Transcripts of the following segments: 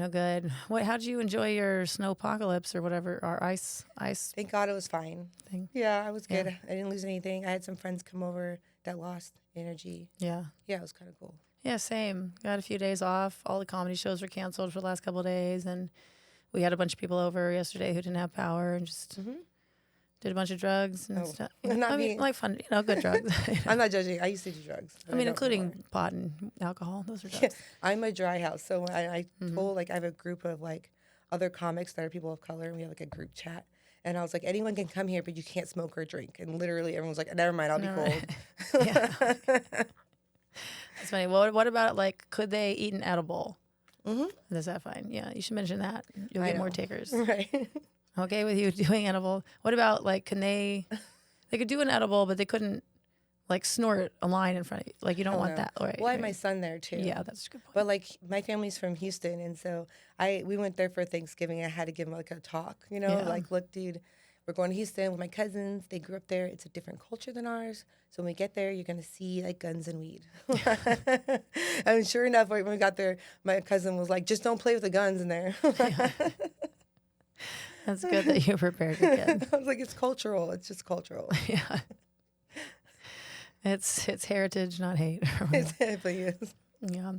No good. How did you enjoy your snowpocalypse or whatever, or ice Thank God it was fine. thing? Yeah, I was good. Yeah. I didn't lose anything. I had some friends come over that lost energy. Yeah. Yeah, it was kind of cool. Yeah, same. Got a few days off. All the comedy shows were canceled for the last couple of days, and we had a bunch of people over yesterday who didn't have power and just did a bunch of drugs and stuff. Not me. Like fun, good drugs. I'm not judging. I used to do drugs. I mean, including pot and alcohol. Those are drugs. Yeah, I'm a dry house. So I told, I have a group of, other comics that are people of color, and we have, a group chat. And I was like, anyone can come here, but you can't smoke or drink. And literally everyone's like, never mind, I'll be cold. Yeah. That's funny. What about, could they eat an edible? Mm-hmm. Is that fine? Yeah, you should mention that. You'll get more takers. Right. Okay with you doing edible. What about, can they could do an edible, but they couldn't, snort a line in front of you. You don't want that. Right, well, I had my son there, too. Yeah, that's a good point. But, my family's from Houston, and so we went there for Thanksgiving. I had to give him, a talk, look, dude, we're going to Houston with my cousins. They grew up there. It's a different culture than ours. So when we get there, you're going to see, guns and weed. And sure enough, when we got there, my cousin was like, just don't play with the guns in there. That's good that you prepared your kid. I was like, it's cultural. It's just cultural. Yeah. It's heritage, not hate. It definitely is. Yeah.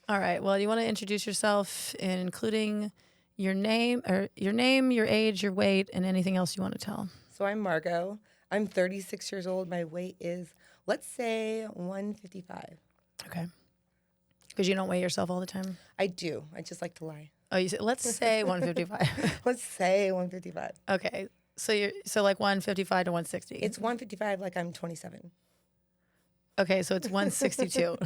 All right. Well, you want to introduce yourself, including your name, your age, your weight, and anything else you want to tell. So I'm Margeaux. I'm 36 years old. My weight is, let's say, 155. Okay. Because you don't weigh yourself all the time? I do. I just like to lie. Oh, you said, let's say 155. Let's say 155. Okay. So 155 to 160. It's 155 like I'm 27. Okay, so it's 162.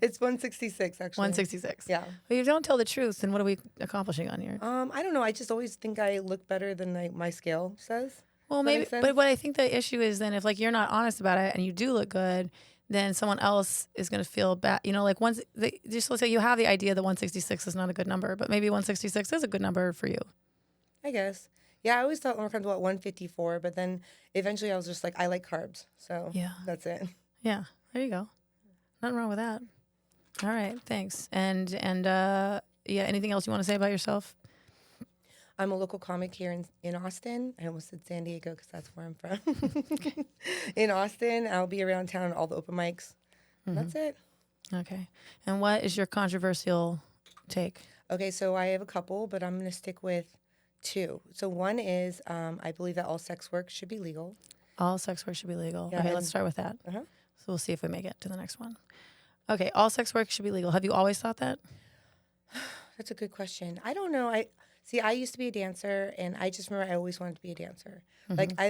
It's 166, actually. 166. Yeah. Well, you don't tell the truth, then what are we accomplishing on here? I don't know. I just always think I look better than my scale says. Well, maybe, but what I think the issue is then if you're not honest about it and you do look good, then someone else is going to feel bad. Just let's say you have the idea that 166 is not a good number, but maybe 166 is a good number for you. I guess. Yeah, I always thought more comfortable at 154, but then eventually I was just like, I like carbs, so that's it. Yeah, there you go. Nothing wrong with that. All right, thanks. And anything else you want to say about yourself? I'm a local comic here in Austin. I almost said San Diego because that's where I'm from. In Austin, I'll be around town all the open mics. That's it. Okay. And what is your controversial take? Okay, so I have a couple, but I'm going to stick with two. So one is I believe that all sex work should be legal. All sex work should be legal. Yeah, okay, let's start with that. Uh-huh. So we'll see if we make it to the next one. Okay, all sex work should be legal. Have you always thought that? That's a good question. I don't know. I used to be a dancer, and I just remember I always wanted to be a dancer.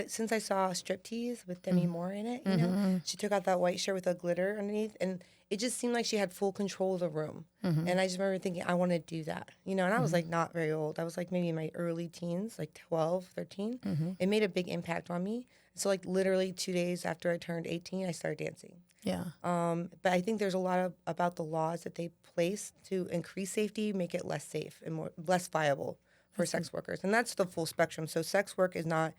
Since I saw Striptease with Demi Moore in it, she took out that white shirt with a glitter underneath, and it just seemed like she had full control of the room. And I just remember thinking, I want to do that. And I was not very old. I was maybe in my early teens, 12, 13. It made a big impact on me. So literally 2 days after I turned 18, I started dancing. Yeah. But I think there's a lot about the laws that they place to increase safety, make it less safe and less viable for sex workers. And that's the full spectrum. So sex work is not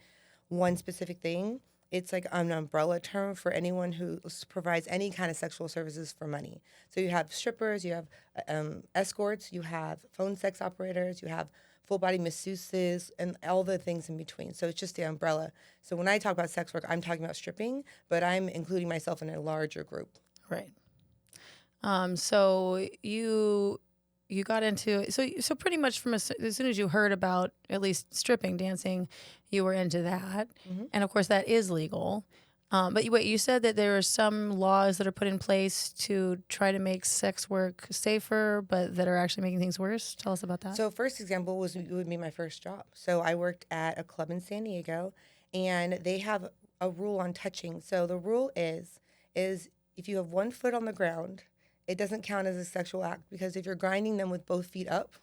one specific thing. It's an umbrella term for anyone who provides any kind of sexual services for money. So you have strippers, you have escorts, you have phone sex operators, you have full-body masseuses, and all the things in between. So it's just the umbrella. So when I talk about sex work, I'm talking about stripping, but I'm including myself in a larger group. Right. So you got into so pretty much as soon as you heard about at least stripping, dancing, you were into that, and of course that is legal. But you said that there are some laws that are put in place to try to make sex work safer, but that are actually making things worse. Tell us about that. So first example would be my first job. So I worked at a club in San Diego, and they have a rule on touching. So the rule is if you have 1 foot on the ground, it doesn't count as a sexual act, because if you're grinding them with both feet up,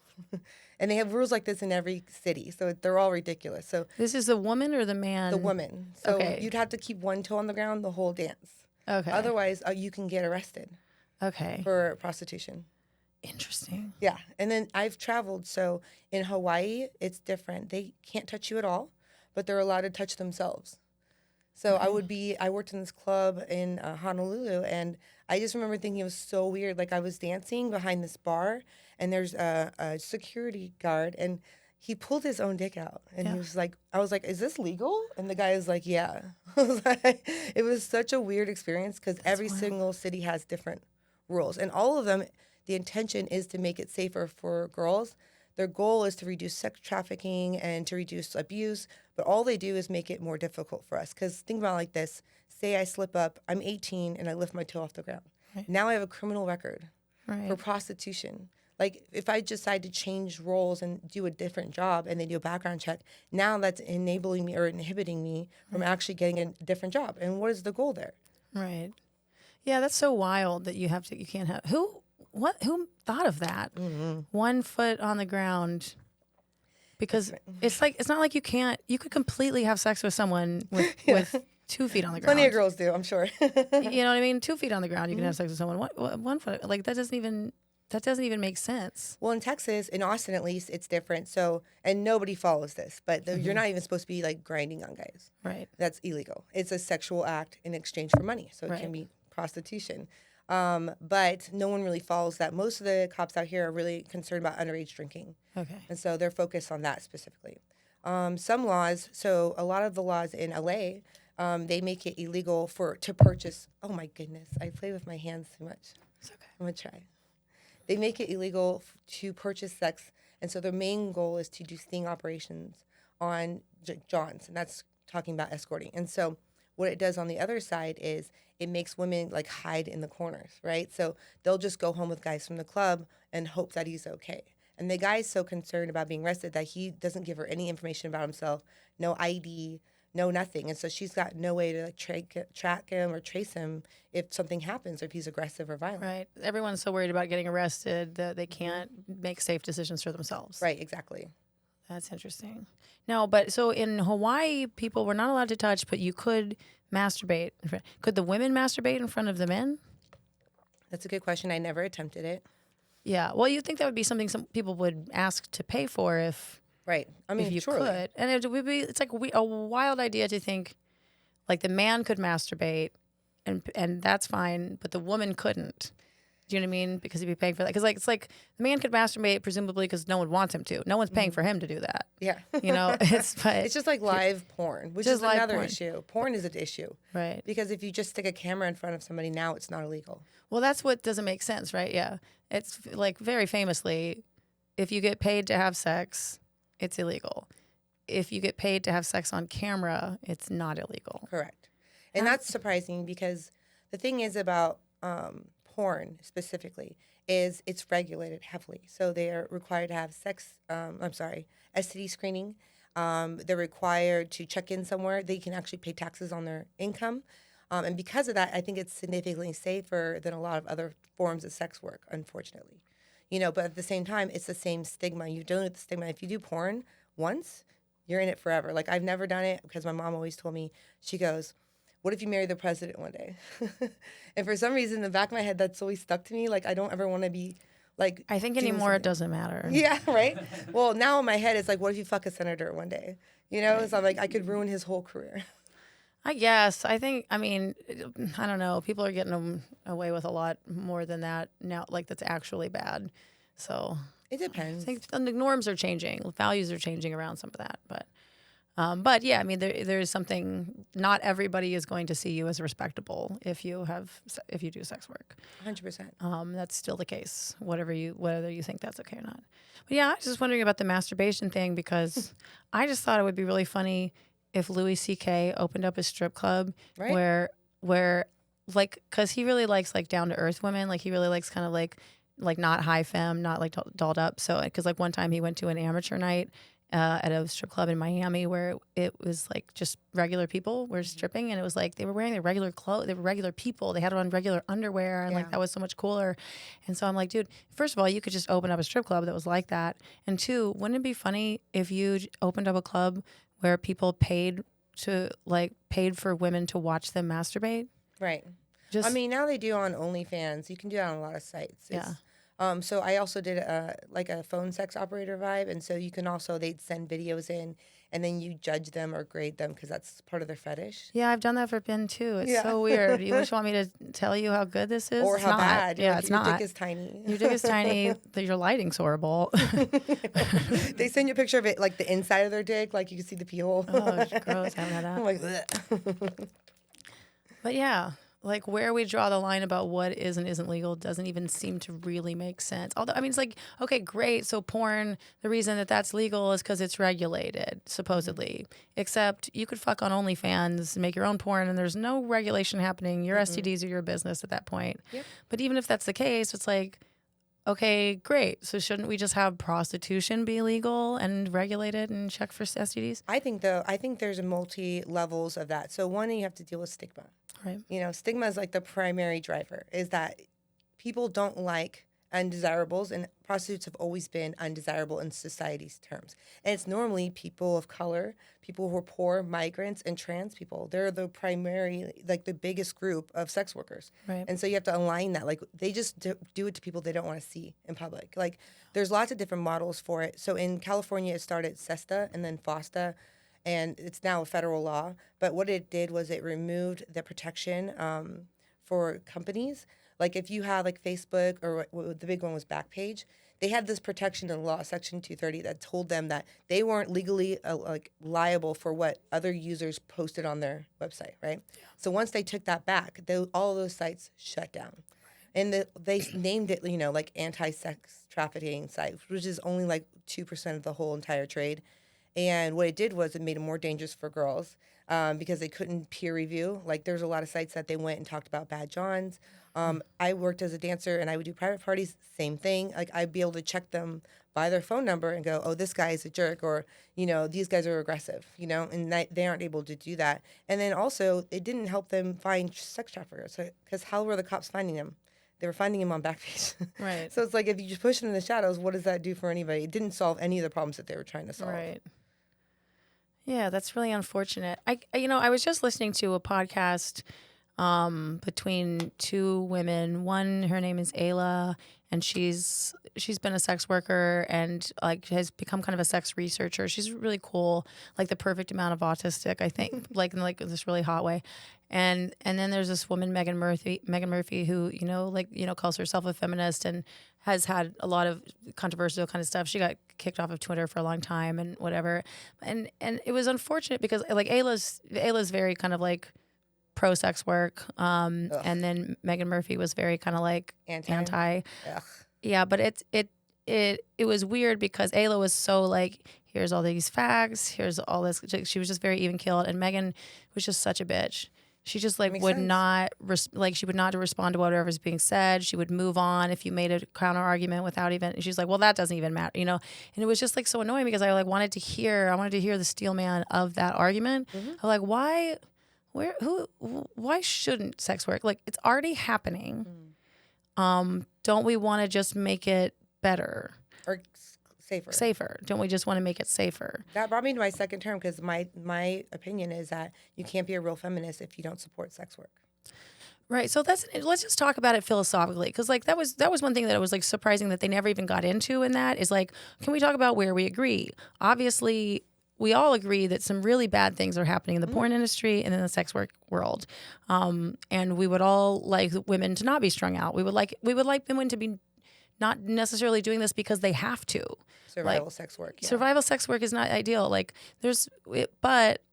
and they have rules like this in every city, so they're all ridiculous. So this is the woman or the man? The woman. So you'd have to keep 1 toe on the ground the whole dance. Okay. Otherwise, you can get arrested. Okay. For prostitution. Interesting. Yeah. And then I've traveled. So in Hawaii, it's different. They can't touch you at all, but they're allowed to touch themselves. So I worked in this club in Honolulu, and I just remember thinking it was so weird. Like I was dancing behind this bar, and there's a security guard, and he pulled his own dick out, and he was like, I was like, is this legal? And the guy was like, yeah. I was like, it was such a weird experience because every single city has different rules, and all of them, the intention is to make it safer for girls. Their goal is to reduce sex trafficking and to reduce abuse, but all they do is make it more difficult for us. Because think about it like this. Say I slip up, I'm 18, and I lift my toe off the ground. Right. Now I have a criminal record for prostitution. Like, if I decide to change roles and do a different job and they do a background check, now that's enabling me or inhibiting me from actually getting a different job. And what is the goal there? Right. Yeah, that's so wild that you can't have... Who thought of that? 1 foot on the ground. Because it's not like you could completely have sex with someone with 2 feet on the ground. Plenty of girls do, I'm sure. You know what I mean? 2 feet on the ground, you can have sex with someone. 1 foot, like that doesn't even make sense. Well, in Texas, in Austin at least, it's different. So, and nobody follows this, but you're not even supposed to be like grinding on guys. Right. That's illegal. It's a sexual act in exchange for money. So it can be prostitution. But no one really follows that. Most of the cops out here are really concerned about underage drinking. Okay. And so they're focused on that specifically. Some laws, so a lot of the laws in LA, they make it illegal to purchase. Oh my goodness, I play with my hands too much. It's okay. I'm gonna try. They make it illegal to purchase sex, and so their main goal is to do sting operations on Johns, and that's talking about escorting. And so what it does on the other side is it makes women like hide in the corners, right? So they'll just go home with guys from the club and hope that he's okay. And the guy's so concerned about being arrested that he doesn't give her any information about himself, no ID, no nothing. And so she's got no way to like track him or trace him if something happens or if he's aggressive or violent. Right. Everyone's so worried about getting arrested that they can't make safe decisions for themselves. Right, exactly. That's interesting. No, but so in Hawaii, people were not allowed to touch, but you could masturbate. Could the women masturbate in front of the men? That's a good question. I never attempted it. Yeah. Well, you'd think that would be something some people would ask to pay for if... Right. I mean, if you truly. could. And it would be, it's like a wild idea to think like the man could masturbate and that's fine, but the woman couldn't. Do you know what I mean? Because he'd be paying for that. Because it's like the man could masturbate presumably because no one wants him to. No one's paying for him to do that. Yeah. You know, it's just like live porn, which is another issue. Porn is an issue. Right. Because if you just stick a camera in front of somebody now, it's not illegal. Well, that's what doesn't make sense, right? Yeah. It's like very famously, if you get paid to have sex, it's illegal. If you get paid to have sex on camera, it's not illegal. Correct. And that's surprising because the thing is about porn specifically is it's regulated heavily. So they are required to have STD screening. They're required to check in somewhere. They can actually pay taxes on their income. And because of that, I think it's significantly safer than a lot of other forms of sex work, unfortunately. You know, but at the same time, it's the same stigma. You're dealing with the stigma. If you do porn once, you're in it forever. Like, I've never done it because my mom always told me, she goes, what if you marry the president one day? And for some reason, in the back of my head, that's always stuck to me. Like, I don't ever want to be, like... I think anymore it doesn't matter. Yeah, right? Well, now in my head, it's like, what if you fuck a senator one day? You know? Right. So I'm like, I could ruin his whole career. I guess. I mean, I don't know. People are getting away with a lot more than that now, like that's actually bad. So it depends. I think the norms are changing. Values are changing around some of that. But yeah, I mean, there is something, not everybody is going to see you as respectable if you do sex work. 100%. That's still the case, whether you think that's okay or not. But yeah, I was just wondering about the masturbation thing because I just thought it would be really funny if Louis C.K. opened up a strip club where like, because he really likes like down to earth women, like he really likes kind of like not high femme, not like dolled up. So because like one time he went to an amateur night at a strip club in Miami where it was like just regular people were stripping, and it was like they were wearing their regular clothes. They were regular people. They had on regular underwear, and like that was so much cooler. And so I'm like, dude, first of all, you could just open up a strip club that was like that, and two, wouldn't it be funny if you opened up a club where people paid for women to watch them masturbate? Right. I mean, now they do on OnlyFans. You can do that on a lot of sites. So I also did a phone sex operator vibe, and so you can also, they'd send videos in, and then you judge them or grade them because that's part of their fetish. Yeah, I've done that for Ben too. It's so weird. You just want me to tell you how good this is? Or it's how not. bad. Yeah, like, it's your not. dick is tiny. Your dick is tiny. Your lighting's horrible. They send you a picture of it, like the inside of their dick, like you can see the pee hole. Oh, it's gross. I haven't had that. I'm like, bleh. But yeah, like where we draw the line about what is and isn't legal doesn't even seem to really make sense. Although, I mean, it's like, okay, great. So porn, the reason that that's legal is because it's regulated, supposedly. Except you could fuck on OnlyFans and make your own porn and there's no regulation happening. Your STDs are your business at that point. Yep. But even if that's the case, it's like, okay, great. So shouldn't we just have prostitution be legal and regulated and check for STDs? I think there's multi levels of that. So one, you have to deal with stigma. Right. You know, stigma is like the primary driver, is that people don't like undesirables, and prostitutes have always been undesirable in society's terms. And it's normally people of color, people who are poor, migrants, and trans people. They're the primary, like the biggest group of sex workers. Right. And so you have to align that. Like they just do it to people they don't want to see in public. Like there's lots of different models for it. So in California, it started SESTA and then FOSTA, and it's now a federal law. But what it did was it removed the protection for companies. Like if you have like Facebook, or the big one was Backpage, they had this protection in law, Section 230, that told them that they weren't legally like liable for what other users posted on their website, right? Yeah. So once they took that back, all of those sites shut down. And they named it, you know, like anti-sex trafficking site, which is only like 2% of the whole entire trade. And what it did was it made it more dangerous for girls because they couldn't peer review. Like there's a lot of sites that they went and talked about bad Johns. I worked as a dancer and I would do private parties, same thing. Like I'd be able to check them by their phone number and go, oh, this guy is a jerk, or, you know, these guys are aggressive, you know, and they aren't able to do that. And then also it didn't help them find sex traffickers, because how were the cops finding them? They were finding him on Backpage. Right. So it's like if you just push him in the shadows, what does that do for anybody? It didn't solve any of the problems that they were trying to solve. Right. Yeah, that's really unfortunate. I was just listening to a podcast between two women. One, her name is Ayla, and she's been a sex worker and like has become kind of a sex researcher. She's really cool, like the perfect amount of autistic, I think, like in like this really hot way. And then there's this woman, Megan Murphy, who calls herself a feminist and has had a lot of controversial kind of stuff. She got kicked off of Twitter for a long time and whatever. And it was unfortunate because like Ayla's very kind of like pro sex work, and then Megan Murphy was very kind of like anti. Ugh. Yeah, but it was weird because Ayla was so like, here's all these facts, here's all this. She was just very even keeled, and Megan was just such a bitch. She just like would not she would not respond to whatever was being said. She would move on if you made a counter argument without even. She's like, well, that doesn't even matter, you know. And it was just like so annoying because I wanted to hear the steel man of that argument. Mm-hmm. I'm like, why shouldn't sex work? Like it's already happening. Don't we want to just make it better or safer? Don't we just want to make it safer? That brought me to my second term because my opinion is that you can't be a real feminist if you don't support sex work. Right. So let's just talk about it philosophically, because like that was one thing that was like surprising that they never even got into. In that is like, can we talk about where we agree? Obviously, we all agree that some really bad things are happening in the porn industry and in the sex work world, and we would all like women to not be strung out. We would like women to be not necessarily doing this because they have to. Survival sex work. Yeah. Survival sex work is not ideal. Like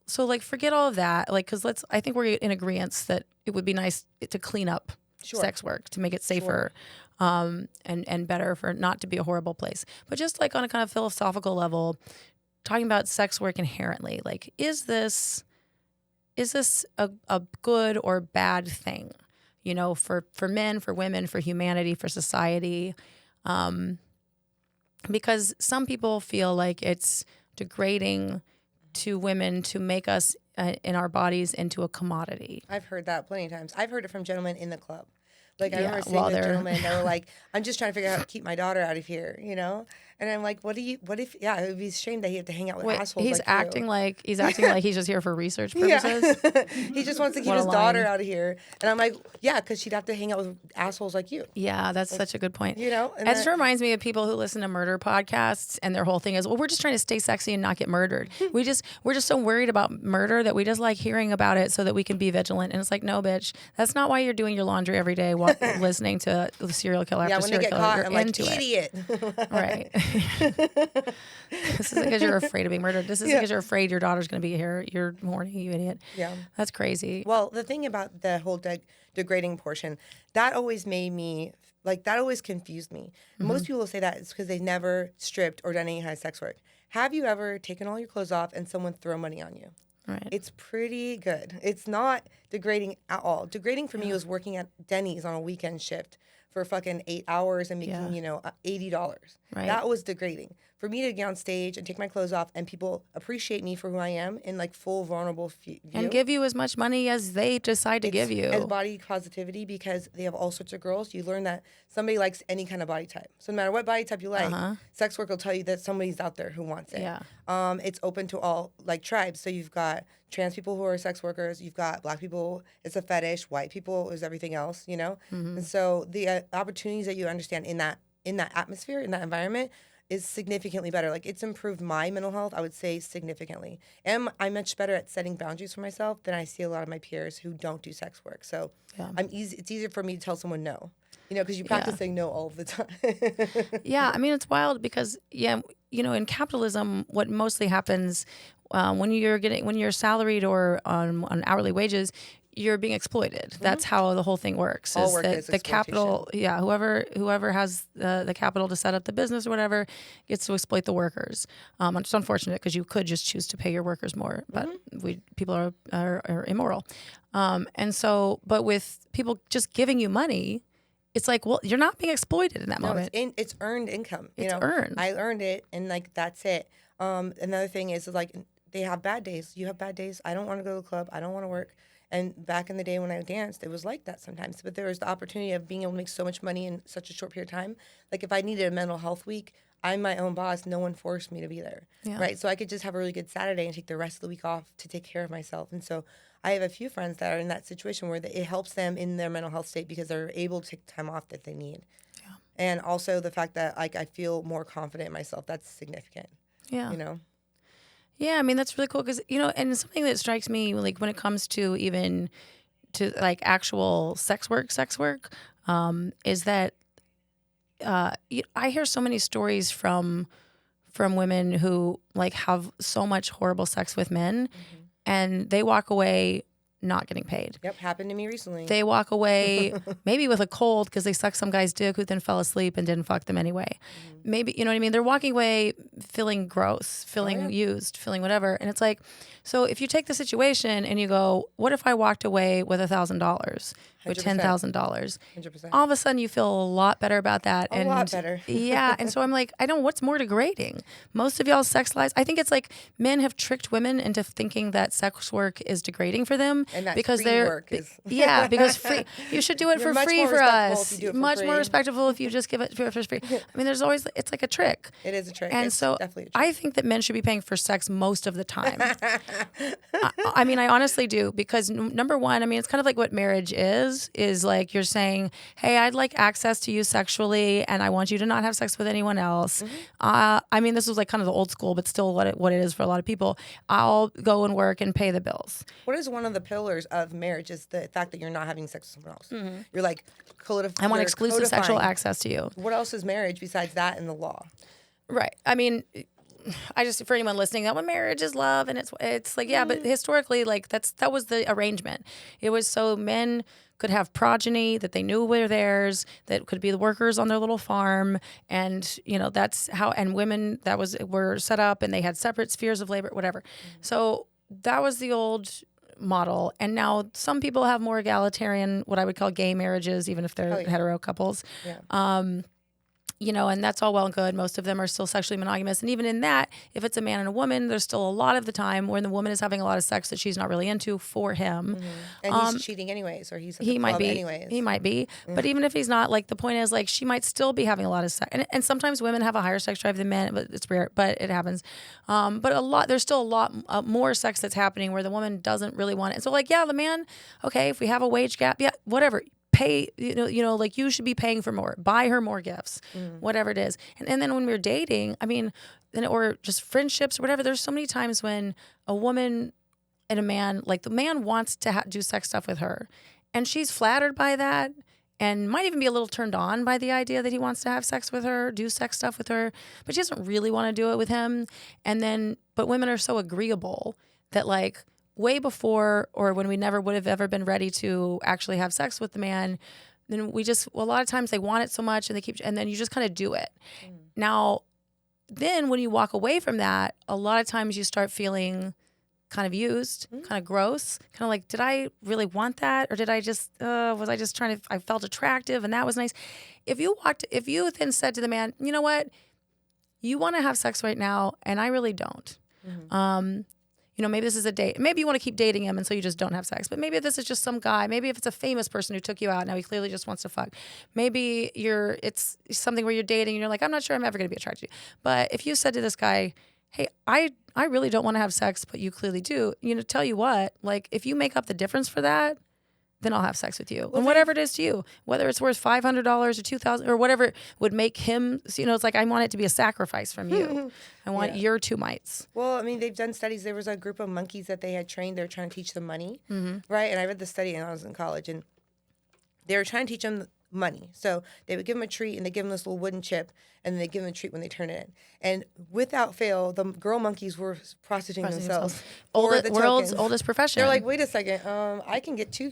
so like forget all of that. Like, because I think we're in agreement that it would be nice to clean up sex work, to make it safer, and better, for not to be a horrible place. But just like on a kind of philosophical level, talking about sex work inherently, like is this a good or bad thing? You know, for men, for women, for humanity, for society. Because some people feel like it's degrading to women to make us in our bodies into a commodity. I've heard that plenty of times. I've heard it from gentlemen in the club. Like I remember seeing a gentleman that were like, I'm just trying to figure out how to keep my daughter out of here, you know? And I'm like, what if, yeah, it would be a shame that he had to hang out with assholes he's like acting you. like he's just here for research purposes. Yeah. He just wants to keep What a his daughter line. out of here. And I'm like, yeah, because she'd have to hang out with assholes like you. Yeah, that's such a good point. You know? And it just reminds me of people who listen to murder podcasts and their whole thing is, well, we're just trying to stay sexy and not get murdered. we're just so worried about murder that we just like hearing about it so that we can be vigilant. And it's like, no, bitch, that's not why you're doing your laundry every day listening to serial killer after serial killer. Caught, you're I'm like, into idiot. Right. This isn't because you're afraid of being murdered. This isn't because you're afraid your daughter's going to be here. You're horny, you idiot. Yeah. That's crazy. Well, the thing about the whole degrading portion, that always made me, like, that always confused me. Most people say that it's because they've never stripped or done any kind of sex work. Have you ever taken all your clothes off and someone throw money on you? Right. It's pretty good. It's not degrading at all. Degrading for me was working at Denny's on a weekend shift for fucking 8 hours and making, $80. Right. That was degrading. For me to get on stage and take my clothes off and people appreciate me for who I am in like full vulnerable view. And give you as much money as they decide to give you. As body positivity, because they have all sorts of girls. You learn that somebody likes any kind of body type. So no matter what body type you like, sex work will tell you that somebody's out there who wants it. Yeah. It's open to all like tribes. So you've got trans people who are sex workers. You've got black people. It's a fetish. White people is everything else. You know. And so the opportunities that you understand in that atmosphere, in that environment, is significantly better. Like, it's improved my mental health, I would say, significantly. And I'm much better at setting boundaries for myself than I see a lot of my peers who don't do sex work. So it's easier for me to tell someone no, because you practice saying no all of the time. Yeah, I mean, it's wild because, in capitalism, what mostly happens when you're salaried or on hourly wages, you're being exploited. That's how the whole thing works. All work is the capital, whoever has the capital to set up the business or whatever gets to exploit the workers. It's unfortunate because you could just choose to pay your workers more, but people are immoral. But with people just giving you money, it's like, well, you're not being exploited in that moment. It's earned income. It's earned. I earned it, and like that's it. Another thing is like they have bad days. You have bad days. I don't want to go to the club. I don't want to work. And back in the day when I danced, it was like that sometimes. But there was the opportunity of being able to make so much money in such a short period of time. Like if I needed a mental health week, I'm my own boss. No one forced me to be there, right? So I could just have a really good Saturday and take the rest of the week off to take care of myself. And so I have a few friends that are in that situation where it helps them in their mental health state because they're able to take time off that they need. Yeah. And also the fact that like I feel more confident in myself, that's significant. Yeah. Yeah, I mean, that's really cool because, and something that strikes me, like when it comes to even to like actual sex work, is that I hear so many stories from women who like have so much horrible sex with men and they walk away not getting paid. Yep, happened to me recently. They walk away maybe with a cold because they sucked some guy's dick who then fell asleep and didn't fuck them anyway. Maybe, you know what I mean? They're walking away feeling gross, feeling used, feeling whatever. And it's like, so if you take the situation and you go, what if I walked away with $1,000 or $10,000? 100%. All of a sudden you feel a lot better about that. A lot better. Yeah. And so I'm like, I don't, what's more degrading? Most of y'all's sex lives, I think it's like men have tricked women into thinking that sex work is degrading for them. And that because free work is. Yeah, because free, you should do it for free for us. Much more respectable if you just give it for free. I mean, there's always, it's like a trick. It is a trick. And it's so definitely a trick. I think that men should be paying for sex most of the time. I mean, I honestly do because number one, I mean, it's kind of like what marriage is like you're saying, hey, I'd like access to you sexually and I want you to not have sex with anyone else. I mean, this was like kind of the old school, but still what it is for a lot of people. I'll go and work and pay the bills. What is one of the pillars of marriage is the fact that you're not having sex with someone else. You're like, I want exclusive sexual access to you. What else is marriage besides that in the law? Right. I mean, I just, for anyone listening, that when marriage is love and it's like, yeah, but historically, like that was the arrangement. It was so men could have progeny that they knew were theirs, that could be the workers on their little farm. And, that's how, and women were set up and they had separate spheres of labor, whatever. So that was the old model. And now some people have more egalitarian, what I would call gay marriages, even if they're hetero couples. Yeah. And that's all well and good. Most of them are still sexually monogamous. And even in that, if it's a man and a woman, there's still a lot of the time when the woman is having a lot of sex that she's not really into for him. And he's cheating anyways, or he's at the club anyways. He might be. But even if he's not, like, the point is, like, she might still be having a lot of sex. And sometimes women have a higher sex drive than men, but it's rare, but it happens. But there's still a lot more sex that's happening where the woman doesn't really want it. And so, like, yeah, the man, okay, if we have a wage gap, yeah, whatever. Pay, like, you should be paying for more, buy her more gifts, whatever it is. And then when we're dating, I mean, or just friendships or whatever, there's so many times when a woman and a man, like, the man wants to do sex stuff with her, and she's flattered by that and might even be a little turned on by the idea that he wants to have sex with her, do sex stuff with her, but she doesn't really want to do it with him. But women are so agreeable that, like, way before or when we never would have ever been ready to actually have sex with the man, then a lot of times they want it so much and then you just kind of do it. Now, then when you walk away from that, a lot of times you start feeling kind of used, kind of gross, kind of like, did I really want that? Or did I just, was I just I felt attractive and that was nice. If you then said to the man, you know what, you want to have sex right now and I really don't. Maybe this is a date. Maybe you want to keep dating him and so you just don't have sex. But maybe this is just some guy. Maybe if it's a famous person who took you out, now he clearly just wants to fuck. Maybe it's something where you're dating and you're like, I'm not sure I'm ever going to be attracted to you. But if you said to this guy, hey, I really don't want to have sex, but you clearly do, tell you what, like, if you make up the difference for that, then I'll have sex with you. And whatever it is to you, whether it's worth $500 or $2,000 or whatever would make him, it's like, I want it to be a sacrifice from you. I want your two mites. Well, I mean, they've done studies. There was a group of monkeys that they had trained. They were trying to teach them money, right? And I read the study when I was in college, and they were trying to teach them money. So they would give them a treat, and they give them this little wooden chip, and then they give them a treat when they turn it in. And without fail, the girl monkeys were prostituting themselves. World's oldest profession. They're like, wait a second, I can get two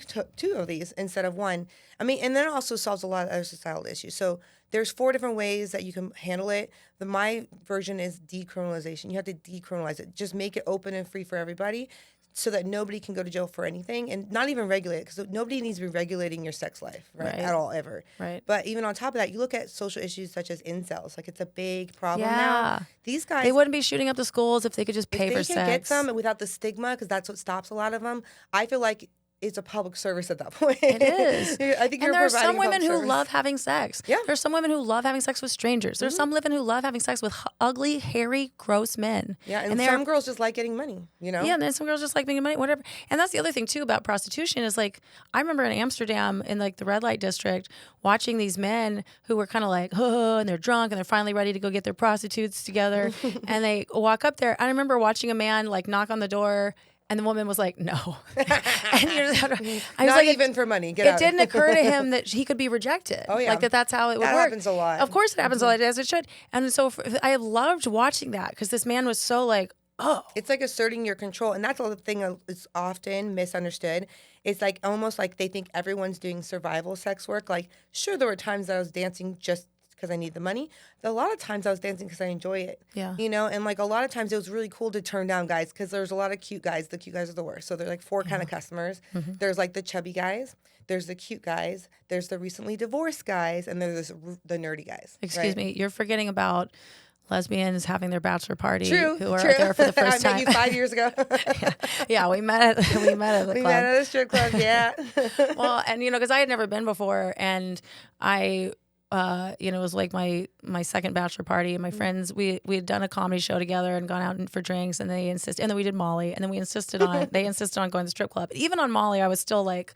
of these instead of one. I mean, and then it also solves a lot of other societal issues. So there's 4 different ways that you can handle it. My version is decriminalization. You have to decriminalize it. Just make it open and free for everybody, so that nobody can go to jail for anything, and not even regulate it, because nobody needs to be regulating your sex life at all, ever. Right. But even on top of that, you look at social issues such as incels. Like, it's a big problem now. These guys, they wouldn't be shooting up the schools if they could just pay for sex. If they could get some without the stigma, because that's what stops a lot of them. I feel like it's a public service at that point. It is. I think and there are some women who love having sex. Yeah. There's some women who love having sex with strangers. There's some women who love having sex with ugly, hairy, gross men. Yeah, and some girls just like getting money, Yeah, and then some girls just like making money, whatever. And that's the other thing, too, about prostitution is, like, I remember in Amsterdam in, like, the red light district watching these men who were kind of like, and they're drunk and they're finally ready to go get their prostitutes together. And they walk up there. I remember watching a man, like, knock on the door, and the woman was like, no. And you're just, I was not like, even for money. Get out. It didn't occur to him that he could be rejected. Oh, yeah. Like, that's how it would work. That happens a lot. Of course it happens a lot, as it should. And so I loved watching that because this man was so like, oh. It's like asserting your control. And that's the thing that's often misunderstood. It's like almost like they think everyone's doing survival sex work. Like, sure, there were times that I was dancing just because I need the money. A lot of times I was dancing because I enjoy it. Yeah. And like a lot of times it was really cool to turn down guys because there's a lot of cute guys. The cute guys are the worst. So there's like 4 kind of customers. There's like the chubby guys. There's the cute guys. There's the recently divorced guys. And there's the nerdy guys. Excuse me. You're forgetting about lesbians having their bachelor party true. Who are there for the first time. I met you 5 years ago. yeah, we met at the club. We met at a strip club, yeah. Well, and because I had never been before, and I it was like my second bachelor party, and my friends, we had done a comedy show together and gone out for drinks, and they insisted, and then we did Molly, and then they insisted on going to the strip club. But even on Molly, I was still like,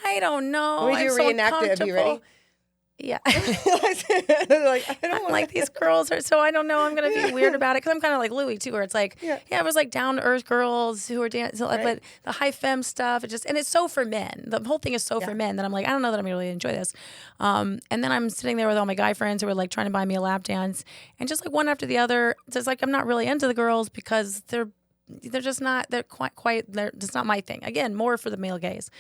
I don't know. When you reenact it, are you ready? Yeah. I'm like, these girls are, so I don't know. I'm going to be weird about it because I'm kind of like Louie too, where it's like, it was like down to earth girls who are dancing, but the high femme stuff, and it's so for men. The whole thing is so for men that I'm like, I don't know that I'm going to really enjoy this. And then I'm sitting there with all my guy friends who are like trying to buy me a lap dance, and just like one after the other, it's just like I'm not really into the girls because they're just not, they're it's not my thing. Again, more for the male gaze.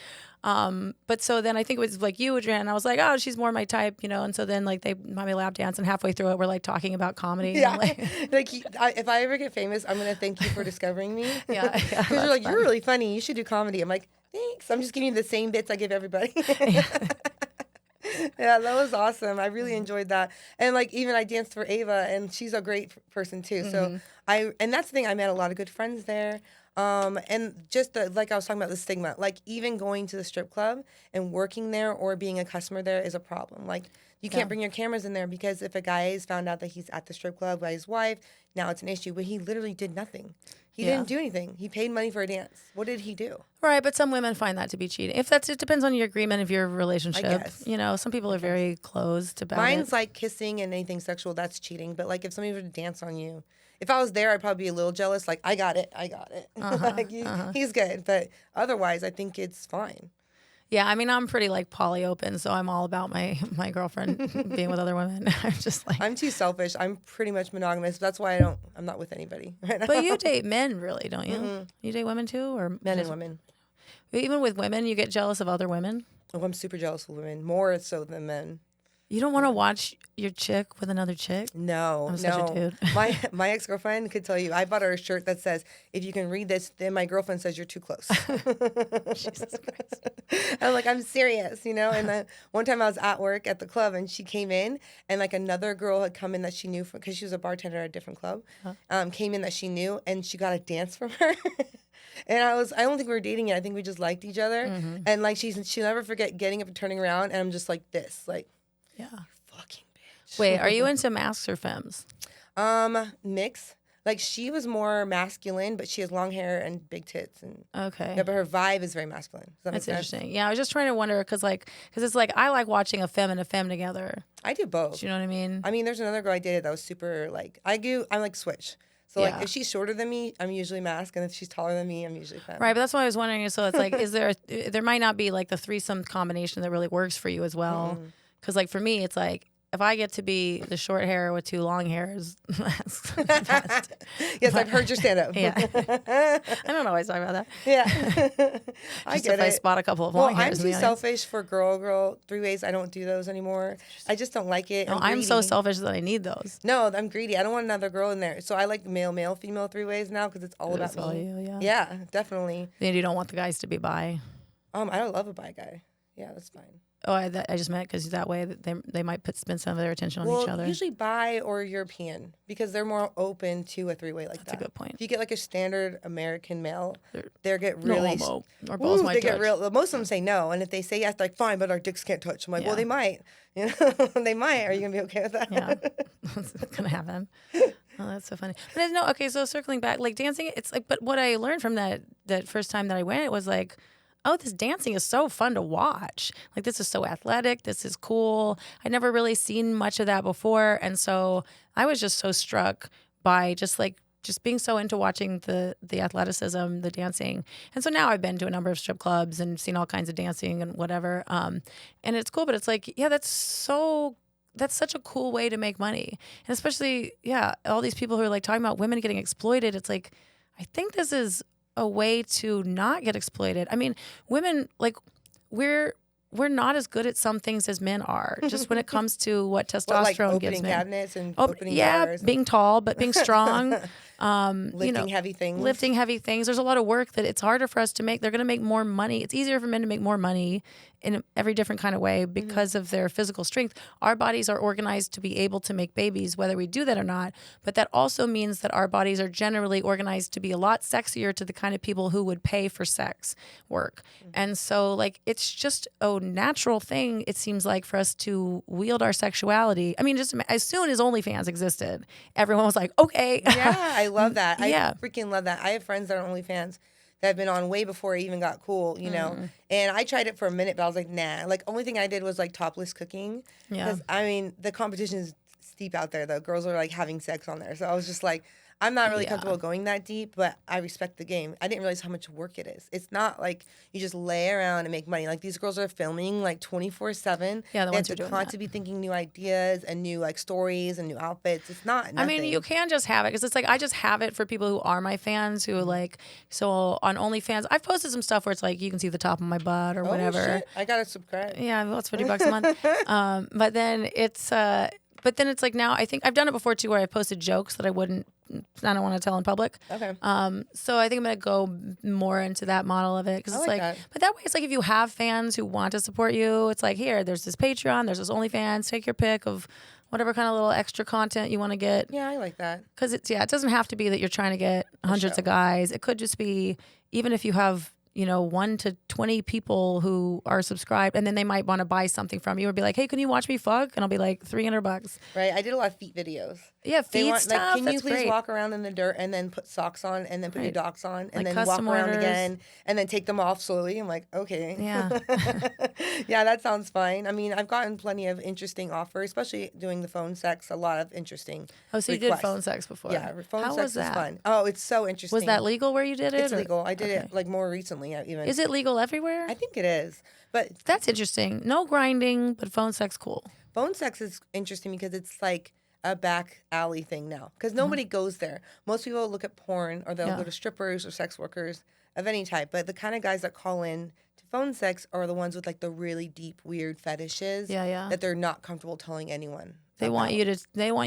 But so then I think it was like you, Adrienne, and I was like, oh, she's more my type, and so then like they buy me a lap dance, and halfway through it, we're like talking about comedy. Yeah. Like if I ever get famous, I'm going to thank you for discovering me. Yeah. Because you're like, you're really funny. You should do comedy. I'm like, thanks. I'm just giving you the same bits I give everybody. Yeah, that was awesome. I really enjoyed that. And like even I danced for Ava, and she's a great person too. So and that's the thing. I met a lot of good friends there. And just like I was talking about the stigma, like even going to the strip club and working there or being a customer there is a problem. Like you can't bring your cameras in there because if a guy is found out that he's at the strip club by his wife, now it's an issue. But he literally did nothing. He didn't do anything. He paid money for a dance. What did he do? Right, but some women find that to be cheating. It depends on your agreement of your relationship. I guess. You know, some people are very closed about it. Mine's like kissing and anything sexual, that's cheating. But like if somebody were to dance on you, if I was there, I'd probably be a little jealous. Like, I got it. Like, he's good. But otherwise, I think it's fine. Yeah, I mean, I'm pretty like poly open, so I'm all about my girlfriend being with other women. I'm just like, I'm too selfish. I'm pretty much monogamous. That's why I'm not with anybody right now. But you date men, really, don't you? You date women too, or Men and women. Even with women, you get jealous of other women? Oh, I'm super jealous of women, more so than men. You don't want to watch your chick with another chick? No, I'm such a dude. My ex-girlfriend could tell you, I bought her a shirt that says, if you can read this, then my girlfriend says you're too close. Jesus Christ. I'm like, I'm serious, you know? And then one time I was at work at the club and she came in and like another girl had come in that she knew because she was a bartender at a different club, came in that she knew and she got a dance from her. And I don't think we were dating yet. I think we just liked each other. And like she'll never forget getting up and turning around and I'm just like this, like, yeah. You fucking bitch. Wait, are you into masks or femmes? Mix. Like she was more masculine, but she has long hair and big tits. And okay. Yeah, but her vibe is very masculine. That's interesting. Yeah, I was just trying to wonder because it's like I like watching a femme and a femme together. I do both. Do you know what I mean? I mean, there's another girl I dated that was super like I'm like switch. So like if she's shorter than me, I'm usually mask, and if she's taller than me, I'm usually femme. Right, but that's why I was wondering. So it's like, there might not be like the threesome combination that really works for you as well. Because like for me, it's like if I get to be the short hair with two long hairs, that's the best. Yes, I've heard your stand up. Yeah. I don't always talk about that. Yeah. I get it. If I spot a couple of long hairs. I'm too selfish for girl three-ways. I don't do those anymore. I just don't like it. No, I'm so selfish that I need those. No, I'm greedy. I don't want another girl in there. So I like male, female three-ways now because it's all about me. All you, yeah. Yeah, definitely. And you don't want the guys to be bi. I don't love a bi guy. Yeah, that's fine. Oh, I just meant because that way they might spend some of their attention on each other. Usually bi or European because they're more open to a three-way like that. That's a good point. If you get like a standard American male, they get really... No homo. Our balls might touch. Get real. Most of them say no, and if they say yes, they're like, fine, but our dicks can't touch. I'm like, well, they might. You know, they might. Are you gonna be okay with that? Yeah, that's gonna happen. Oh, that's so funny. But no, okay. So circling back, like dancing, it's like, but what I learned from that first time that I went, it was like, oh, this dancing is so fun to watch. Like, this is so athletic. This is cool. I'd never really seen much of that before. And so I was just so struck by just being so into watching the athleticism, the dancing. And so now I've been to a number of strip clubs and seen all kinds of dancing and whatever. And it's cool, but it's like, yeah, that's such a cool way to make money. And especially, yeah, all these people who are like talking about women getting exploited. It's like, I think this is a way to not get exploited. I mean, women, like, we're not as good at some things as men are, just when it comes to what testosterone gives men. Opening cabinets and opening doors. Being tall, but being strong. Lifting heavy things. Lifting heavy things. There's a lot of work that it's harder for us to make. They're going to make more money. It's easier for men to make more money in every different kind of way because of their physical strength. Our bodies are organized to be able to make babies, whether we do that or not. But that also means that our bodies are generally organized to be a lot sexier to the kind of people who would pay for sex work. And so, like, it's just a natural thing, it seems like, for us to wield our sexuality. I mean, just as soon as OnlyFans existed, everyone was like, okay. Yeah, I love that. Yeah. I freaking love that. I have friends that are OnlyFans that have been on way before I even got cool, you know. And I tried it for a minute, but I was like, nah. Like, only thing I did was like topless cooking. Yeah. Because I mean, the competition is steep out there. The girls are like having sex on there, so I was just like, I'm not really comfortable going that deep, but I respect the game. I didn't realize how much work it is. It's not like you just lay around and make money. Like, these girls are filming like 24/7. Yeah, the ones who are they're doing constantly thinking new ideas and new like stories and new outfits. It's not nothing. I mean, you can just have it because it's like I just have it for people who are my fans who like. So on OnlyFans, I've posted some stuff where it's like you can see the top of my butt or whatever. Shit. I gotta subscribe. Yeah, well, it's $50 a month. But then it's. but then it's like now I think I've done it before too, where I posted jokes that I don't want to tell in public. Okay. So I think I'm gonna go more into that model of it because it's like like, that. but that way it's like if you have fans who want to support you, it's like here, there's this Patreon, there's this OnlyFans, take your pick of whatever kind of little extra content you want to get. Yeah, I like that. Because it doesn't have to be that you're trying to get hundreds of guys. It could just be even if you have 1 to 20 people who are subscribed, and then they might want to buy something from you or be like, hey, can you watch me fuck? And I'll be like, $300. Right. I did a lot of feet videos. Yeah, feet stuff. Like, can you that's please great. walk around in the dirt and then put socks on and then put your docs on and Like then walk custom around orders. again and then take them off slowly? I'm like, okay. Yeah. Yeah, that sounds fine. I mean, I've gotten plenty of interesting offers, especially doing the phone sex. A lot of interesting. Oh, so you requests. did phone sex before? Yeah, phone How sex was that? fun. Oh, it's so interesting. Was that legal where you did it? It's or- legal. I did Okay. it like more recently even. Is it legal everywhere? I think it is. But That's interesting. No grinding, but phone sex cool. phone sex is interesting because it's like a back alley thing now because nobody goes there. Most people look at porn or they'll Yeah. go to strippers or sex workers of any type. But the kind of guys that call in to phone sex are the ones with like the really deep, weird fetishes Yeah. that they're not comfortable telling anyone. They about. want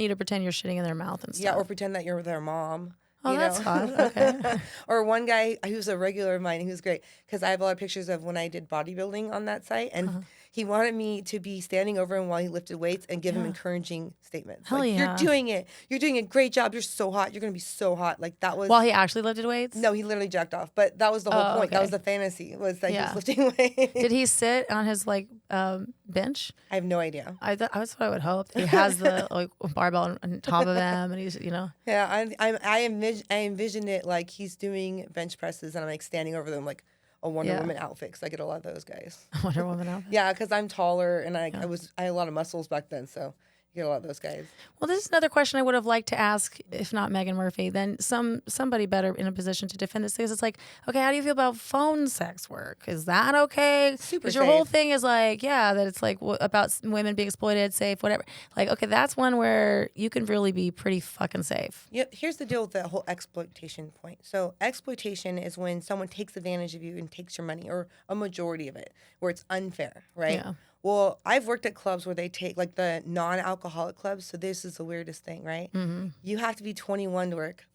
you to pretend you're shitting in their mouth and stuff. Yeah, or pretend that you're their mom. Oh, you that's know? fun. Okay. Or one guy who's a regular of mine, he was great because I have a lot of pictures of when I did bodybuilding on that site, and he wanted me to be standing over him while he lifted weights and give him encouraging statements. Hell like, yeah. You're doing it. You're doing a great job. You're so hot. You're gonna be so hot. Like that was. While he actually lifted weights? No, he literally jacked off. But that was the whole point. That okay. was the fantasy. Was that Yeah. he was lifting weights. Did he sit on his bench? I have no idea. That's what I would hope. He has the barbell on top of him, and he's Yeah, I envision it like he's doing bench presses, and I'm like standing over them like a Wonder Woman outfit because I get a lot of those guys. Wonder Woman outfit. Yeah, because I'm taller and I had a lot of muscles back then, so you get a lot of those guys. Well, this is another question I would have liked to ask, if not Megan Murphy, then somebody better in a position to defend this. Because it's like, okay, how do you feel about phone sex work? Is that okay? Super Because your whole safe. thing is like, that it's like about women being exploited, safe, whatever. Like, okay, that's one where you can really be pretty fucking safe. Yeah, here's the deal with the whole exploitation point. So exploitation is when someone takes advantage of you and takes your money, or a majority of it, where it's unfair, right? Yeah. Well, I've worked at clubs where they take, like the non-alcoholic clubs, so this is the weirdest thing, right? Mm-hmm. You have to be 21 to work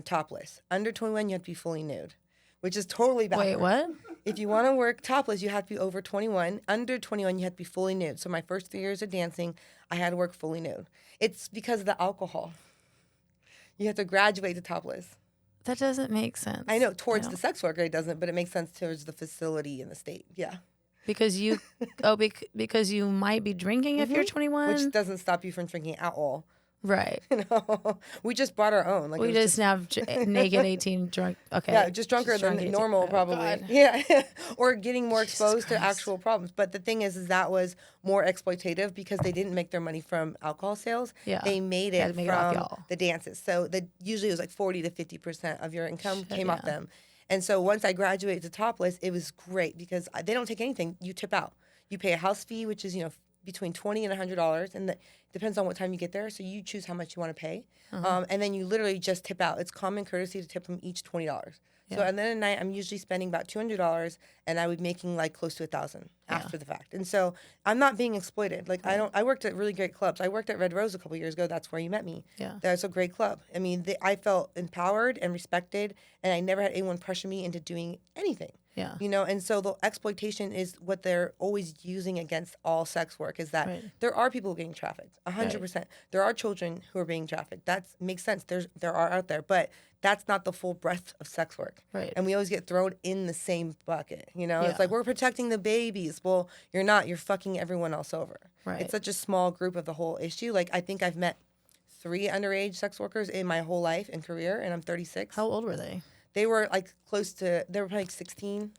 topless. Under 21, you have to be fully nude, which is totally backwards. Wait, what? If you want to work topless, you have to be over 21. Under 21, you have to be fully nude. So my first 3 years of dancing, I had to work fully nude. It's because of the alcohol. You have to graduate to topless. That doesn't make sense. I know, towards the sex worker it doesn't, but it makes sense towards the facility and the state. Yeah. Because you, because you might be drinking if you're 21. Which doesn't stop you from drinking at all. Right. You know, we just brought our own. Like We it was just have naked 18 drunk. Okay. yeah, just drunker Just than drunk 18. normal, Oh, probably. God. Yeah, or getting more exposed to Christ. actual problems. But the thing is that was more exploitative because they didn't make their money from alcohol sales. Yeah. They made They had it to make it off from y'all. the dances. So usually it was like 40 to 50% of your income came off yeah. them. And so once I graduated to topless, it was great because they don't take anything. You tip out. You pay a house fee, which is between $20 and $100, and that depends on what time you get there. So you choose how much you want to pay, and then you literally just tip out. It's common courtesy to tip them each $20. So at the end of the night, I'm usually spending about $200, and I would making like close to $1,000 after the fact. And so I'm not being exploited. Like I worked at really great clubs. I worked at Red Rose a couple years ago. That's where you met me. Yeah. That's a great club. I mean, I felt empowered and respected, and I never had anyone pressure me into doing anything. Yeah. And so the exploitation is what they're always using against all sex work is that Right. there are people getting trafficked, 100%. There are children who are being trafficked. That makes sense. There are out there, but that's not the full breadth of sex work. Right. And we always get thrown in the same bucket. Yeah. It's like we're protecting the babies. Well, you're not. You're fucking everyone else over. Right. It's such a small group of the whole issue. Like I think I've met 3 underage sex workers in my whole life and career, and I'm 36. How old were they? They were like they were probably like 16.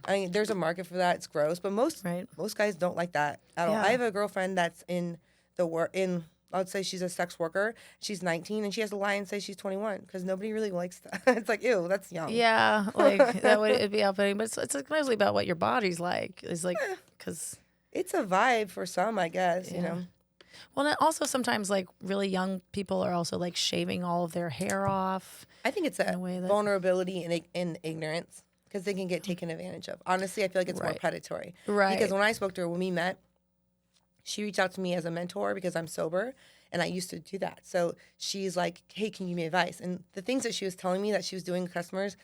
I mean, there's a market for that. It's gross, but most guys don't like that at all. Yeah. I have a girlfriend that's in I would say she's a sex worker. She's 19 and she has to lie and say she's 21 because nobody really likes that. It's like, ew, that's young. Yeah, like that would it'd be outputting, but it's like mostly about what your body's like. It's like because It's a vibe for some, I guess. well, and also sometimes like really young people are also like shaving all of their hair off. I think it's a way that- vulnerability and ignorance because they can get taken advantage of. Honestly, I feel like it's more Right. predatory. Right. Because when I spoke to her, when we met, she reached out to me as a mentor because I'm sober. And I used to do that. So she's like, hey, can you give me advice? And the things that she was telling me that she was doing with customers,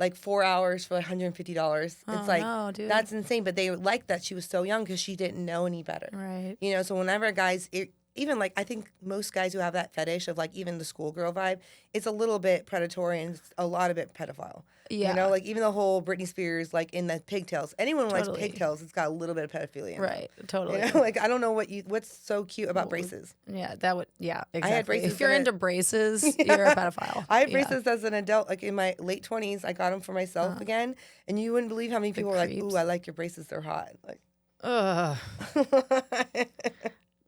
like 4 hours for $150. It's like, no, dude. that's insane. But they liked that she was so young because she didn't know any better. Right. You know, so whenever guys, even like, I think most guys who have that fetish of like even the schoolgirl vibe, it's a little bit predatory and it's a lot of it pedophile. Yeah. You know, like even the whole Britney Spears, like in the pigtails. Anyone who likes Totally. pigtails, it's got a little bit of pedophilia. In Right. them. Totally. You know, like I don't know what's so cute about braces. Yeah, that would. Yeah, exactly. I had braces If you're in into it. braces, you're a pedophile. I had Yeah. braces as an adult, like in my late 20s. I got them for myself again, and you wouldn't believe how many people were like, "Ooh, I like your braces. They're hot." Like, Ugh.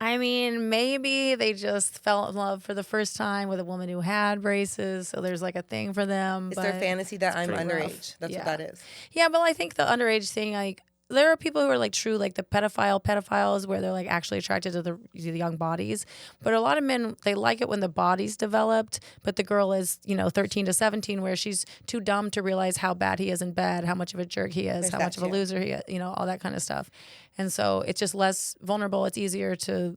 I mean, maybe they just fell in love for the first time with a woman who had braces, so there's like a thing for them. it's their fantasy that I'm pretty underage. rough. That's Yeah. what that is. Yeah, but I think the underage thing, like, there are people who are like true, like the pedophiles, where they're like actually attracted to the young bodies. But a lot of men, they like it when the body's developed, but the girl is, 13 to 17, where she's too dumb to realize how bad he is in bed, how much of a jerk he is, There's how that much of a too. loser he is, all that kind of stuff. And so it's just less vulnerable. It's easier to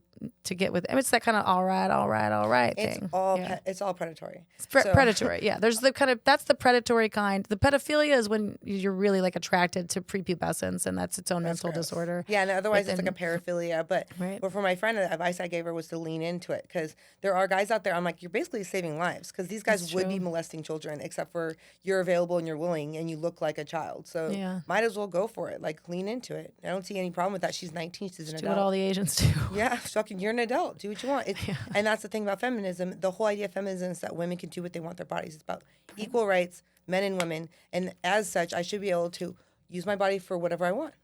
get with. It's that kind of all right It's thing. all Yeah. it's all predatory. It's So- predatory. Yeah, there's that's the predatory kind. The pedophilia is when you're really like attracted to prepubescence, and that's its own mental gross. disorder. Yeah, and otherwise it's then- like a paraphilia. But Right. for my friend, the advice I gave her was to lean into it because there are guys out there. I'm like, you're basically saving lives because these guys That's would be true. molesting children, except for you're available and you're willing and you look like a child. So Yeah. might as well go for it. Like lean into it. I don't see any problem with that. She's 19. She's an Do adult. what all the Asians do. Yeah, fucking, you're an adult. Do what you want. And that's the thing about feminism. The whole idea of feminism is that women can do what they want with their bodies. It's about equal rights, men and women. And as such, I should be able to use my body for whatever I want.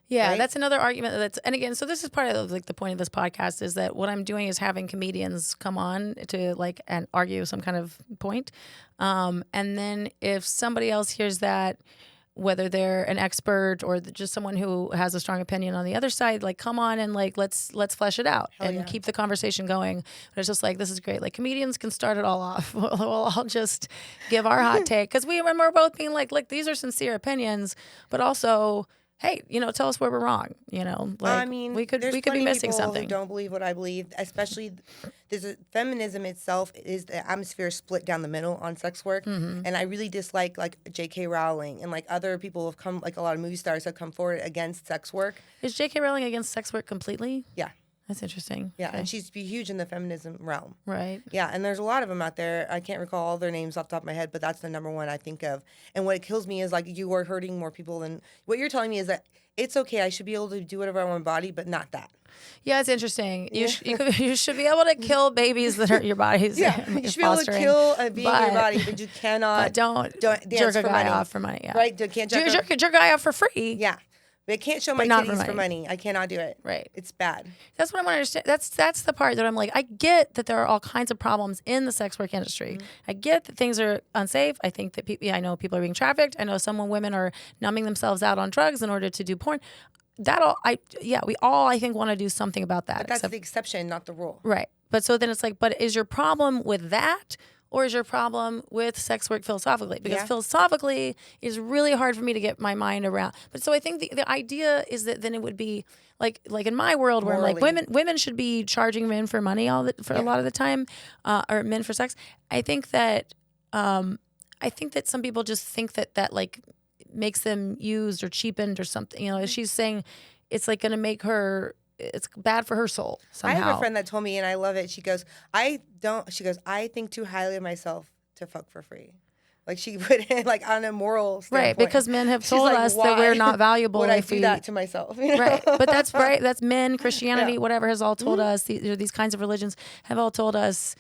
Yeah, Right? that's another argument. And again, so this is part of like the point of this podcast is that what I'm doing is having comedians come on to like and argue some kind of point, and then if somebody else hears that, whether they're an expert or just someone who has a strong opinion on the other side, like come on and like let's flesh it out and yeah. keep the conversation going. But it's just like this is great. Like comedians can start it all off. We'll all just give our hot take because we're both being like, look, these are sincere opinions, but also, hey, tell us where we're wrong. Like I mean, we could there's be plenty missing people something. who don't believe what I believe, especially feminism itself is the atmosphere split down the middle on sex work, and I really dislike like J.K. Rowling and like other people have come, like a lot of movie stars have come forward against sex work. Is J.K. Rowling against sex work completely? Yeah, That's interesting. yeah, Okay. and she's huge in the feminism realm. Right. Yeah, and there's a lot of them out there. I can't recall all their names off the top of my head, but that's the number one I think of. And what kills me is like you are hurting more people than what you're telling me is that it's okay. I should be able to do whatever I want with my body, but not that. Yeah, it's interesting. You should be able to kill babies that hurt your bodies. Yeah, you should be able to kill a being in your body, but you cannot. But don't dance jerk a for guy money. off for money. Yeah. Right? You can't Jerk a guy off for free. Yeah, but I can't show my not titties for for money. I cannot do it. Right. It's bad. That's what I want to understand. That's the part that I'm like, I get that there are all kinds of problems in the sex work industry. I get that things are unsafe. I think that I know people are being trafficked. I know some women are numbing themselves out on drugs in order to do porn. We all I think want to do something about that. But that's the exception, not the rule. Right. But so then it's like, but is your problem with that? Or is your problem with sex work philosophically? Because philosophically, it's really hard for me to get my mind around. But so I think the idea is that then it would be like in my world where I'm like women should be charging men for money a lot of the time, or men for sex. I think that some people just think that like makes them used or cheapened or something. She's saying it's like going to make her. It's bad for her soul somehow. I have a friend that told me, and I love it. She goes, I think too highly of myself to fuck for free. Like she put in like on a moral standpoint. Right, because men have She's told like, us that why we're not valuable would I if do we that to myself? You know? Right, but that's right. That's men, Christianity, Yeah. whatever has all told us. These kinds of religions have all told us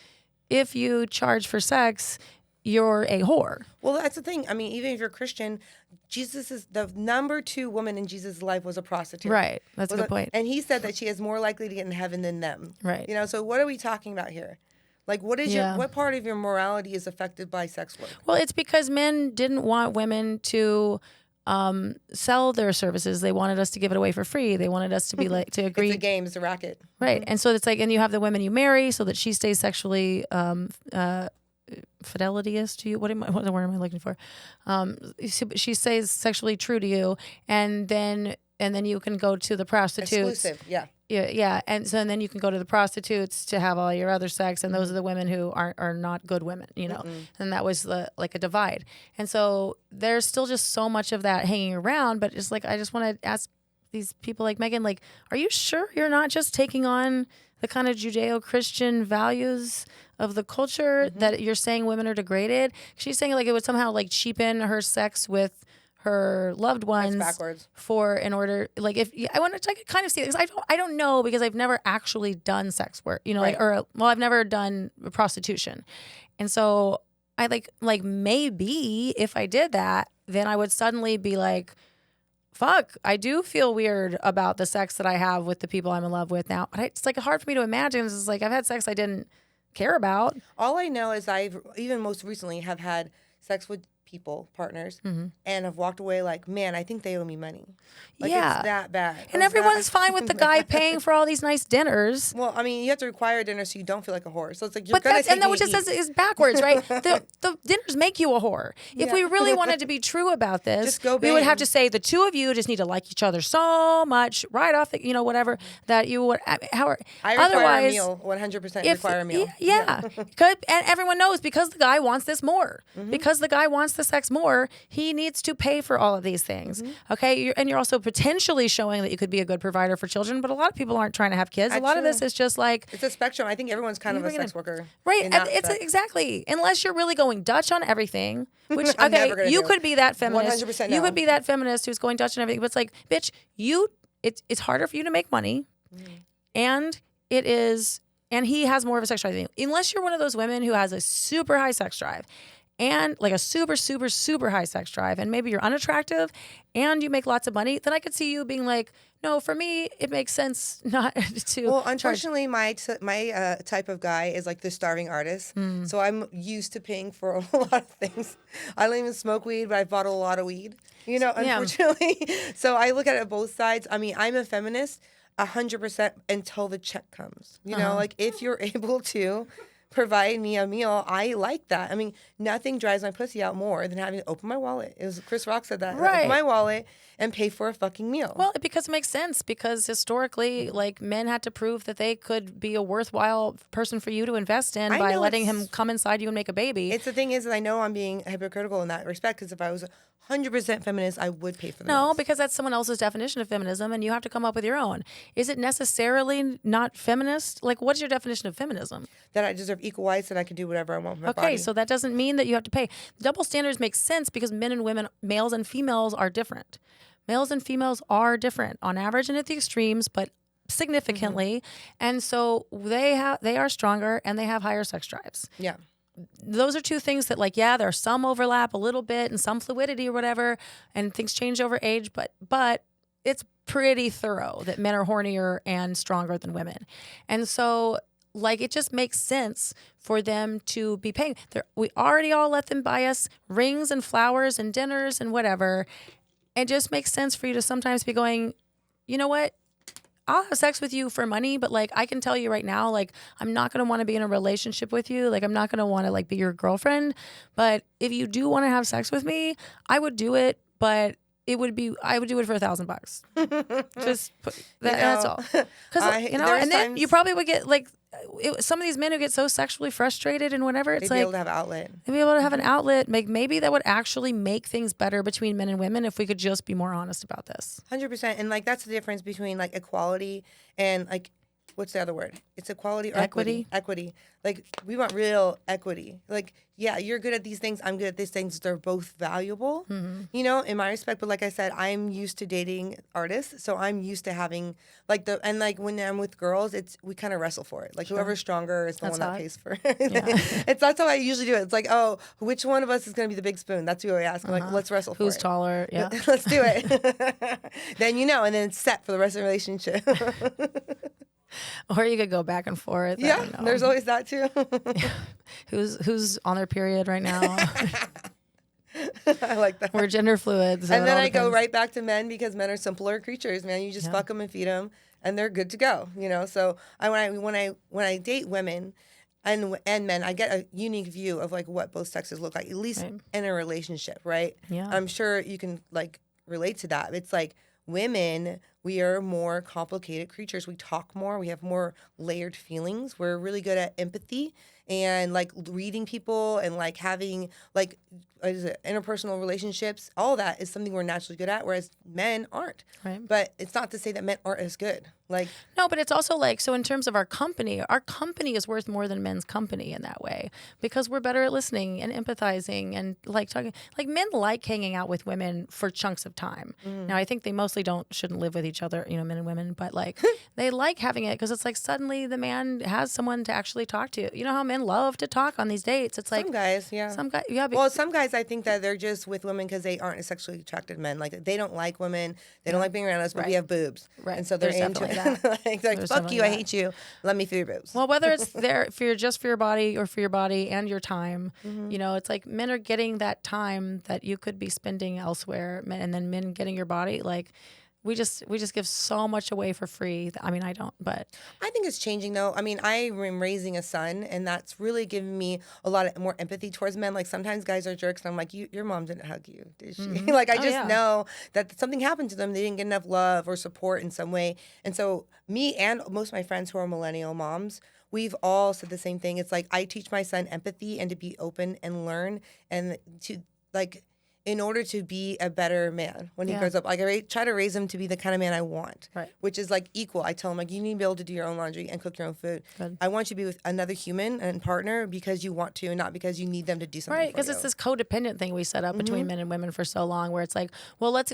if you charge for sex, you're a whore. Well, that's the thing. I mean, even if you're Christian, Jesus is the number 2 woman in Jesus' life was a prostitute. Right, that's a good point. And he said that she is more likely to get in heaven than them. Right. So what are we talking about here? Like, what is what part of your morality is affected by sex work? Well, it's because men didn't want women to sell their services. They wanted us to give it away for free. They wanted us to be like to agree. It's a game. It's a racket. Right, and so it's like, and you have the women you marry so that she stays sexually fidelity is to you. What word am I looking for? She stays sexually true to you, and then and then you can go to the prostitutes. Exclusive, yeah. Yeah. And so and then you can go to the prostitutes to have all your other sex, and those are the women who are not good women, you know. And that was like a divide. And so there's still just so much of that hanging around. But just like I just want to ask these people like Megan, like, are you sure you're not just taking on the kind of Judeo-Christian values of the culture that you're saying women are degraded? She's saying like it would somehow like cheapen her sex with her loved ones. That's backwards. For in order, like if I want to, I could kind of see it because I don't know because I've never actually done sex work, you know, Right. I've never done prostitution, and so I like maybe if I did that, then I would suddenly be like, fuck, I do feel weird about the sex that I have with the people I'm in love with now. But it's like hard for me to imagine. It's like I've had sex I didn't care about. All I know is I've even most recently have had sex with people, partners, and have walked away like, man, I think they owe me money. Like, Yeah. it's that bad. And everyone's fine with the guy paying for all these nice dinners. Well, I mean, you have to require a dinner so you don't feel like a whore. So it's like you're But gonna that's take and that me which to just eat. is backwards, right? The dinners make you a whore. If we really wanted to be true about this, Just go we would have bang. to say the two of you just need to like each other so much right off the, you know, whatever that you would. How I require otherwise, a meal, 100% require a meal. Yeah. And everyone knows because the guy wants this more. Because the guy wants the sex more, he needs to pay for all of these things. Okay. You're also potentially showing that you could be a good provider for children, but a lot of people aren't trying to have kids. A lot of true. this is just like. It's a spectrum. I think everyone's kind of a sex worker. Right. in that It's sense. exactly. Unless you're really going Dutch on everything, which, I'm never okay, gonna you do. could be that feminist. 100% You no. could be that feminist who's going Dutch on everything. But it's like, bitch, it's harder for you to make money. And it is, and he has more of a sex drive than you. Unless you're one of those women who has a super high sex drive and like a super, super, super high sex drive, and maybe you're unattractive and you make lots of money, then I could see you being like, no, for me, it makes sense not to. Well, charge. unfortunately, my type of guy is like the starving artist. So I'm used to paying for a lot of things. I don't even smoke weed, but I bought a lot of weed. You know, Yeah. unfortunately. So I look at it both sides. I mean, I'm a feminist 100% until the check comes. You know, like if you're able to provide me a meal, I like that. I mean, nothing drives my pussy out more than having to open my wallet. It was Chris Rock said that. Right. Open my wallet and pay for a fucking meal. Well, because it makes sense because historically, like men had to prove that they could be a worthwhile person for you to invest in I by know letting it's- him come inside you and make a baby. It's the thing is I know I'm being hypocritical in that respect because if I was 100% feminist, I would pay for the No, meals. because that's someone else's definition of feminism and you have to come up with your own. Is it necessarily not feminist? Like, what's your definition of feminism? That I deserve equal rights and I can do whatever I want with my Okay, body. so that doesn't mean that you have to pay. Double standards make sense because men and women, males and females are different. Males and females are different on average and at the extremes, but significantly. And so they are stronger and they have higher sex drives. Yeah. Those are two things that, like, yeah, there's some overlap a little bit and some fluidity or whatever, and things change over age, but it's pretty thorough that men are hornier and stronger than women. And so, like, it just makes sense for them to be paying. We already all let them buy us rings and flowers and dinners and whatever. It just makes sense for you to sometimes be going, you know what? I'll have sex with you for money, but like I can tell you right now, like I'm not gonna want to be in a relationship with you. Like I'm not gonna want to like be your girlfriend. But if you do want to have sex with me, I would do it. But I would do it for $1,000. Just put that, that's all. Because you know, there's and then times- you probably would get like some of these men who get so sexually frustrated and whatever. It's They'd be like able to have an outlet. they'd be able to have an outlet. Maybe that would actually make things better between men and women if we could just be more honest about this. 100%. And like that's the difference between like equality and like what's the other word? It's equality or equity. Equity. Like we want real equity. Like, yeah, you're good at these things. I'm good at these things. They're both valuable, you know, in my respect. But like I said, I'm used to dating artists. So I'm used to having like and like when I'm with girls, we kind of wrestle for it. Like whoever's stronger is the one that hot. pays for it. That's how I usually do it. It's like, oh, which one of us is going to be the big spoon? That's who I ask. I'm like, let's wrestle for it. Who's taller? Yeah. Let's do it. Then you know, and then it's set for the rest of the relationship. Or you could go back and forth. I Yeah, don't know. there's always that too. Who's on their period right now? I like that. We're gender fluid. So And it then all I go depends. right back to men because men are simpler creatures, man. You just fuck them and feed them, and they're good to go. You know. So when I date women and men, I get a unique view of like what both sexes look like, at least in a relationship, right? Yeah. I'm sure you can like relate to that. It's like women, we are more complicated creatures. We talk more. We have more layered feelings. We're really good at empathy and like reading people and like having like interpersonal relationships. All that is something we're naturally good at, whereas men aren't. Right. But it's not to say that men aren't as good. Like no, but it's also like, so in terms of our company is worth more than men's company in that way, because we're better at listening and empathizing and like talking. Like men like hanging out with women for chunks of time. Now I think they mostly shouldn't live with each other, men and women, but like they like having it because it's like suddenly the man has someone to actually talk to. You know how men love to talk on these dates. It's like some guys, yeah. Some guys, yeah. Well, some guys, I think that they're just with women because they aren't sexually attracted to men. Like they don't like women, they don't like being around us, but we have boobs, right? And so they're There's into it. like fuck you, I hate you. Let me through your boobs. Well, whether it's there for your body or for your body and your time, it's like men are getting that time that you could be spending elsewhere, and then men getting your body. Like we just give so much away for free. I mean, I don't, but I think it's changing though. I mean, I am raising a son, and that's really giving me a lot of more empathy towards men. Like sometimes guys are jerks, and I'm like, your mom didn't hug you, did she? Like I just know that something happened to them. They didn't get enough love or support in some way. And so me and most of my friends who are millennial moms, we've all said the same thing. It's like I teach my son empathy and to be open and learn and to like. In order to be a better man when he grows up. Like I try to raise him to be the kind of man I want, which is like equal. I tell him like you need to be able to do your own laundry and cook your own food. Good. I want you to be with another human and partner because you want to and not because you need them to do something right, because it's this codependent thing we set up between men and women for so long where it's like, well, let's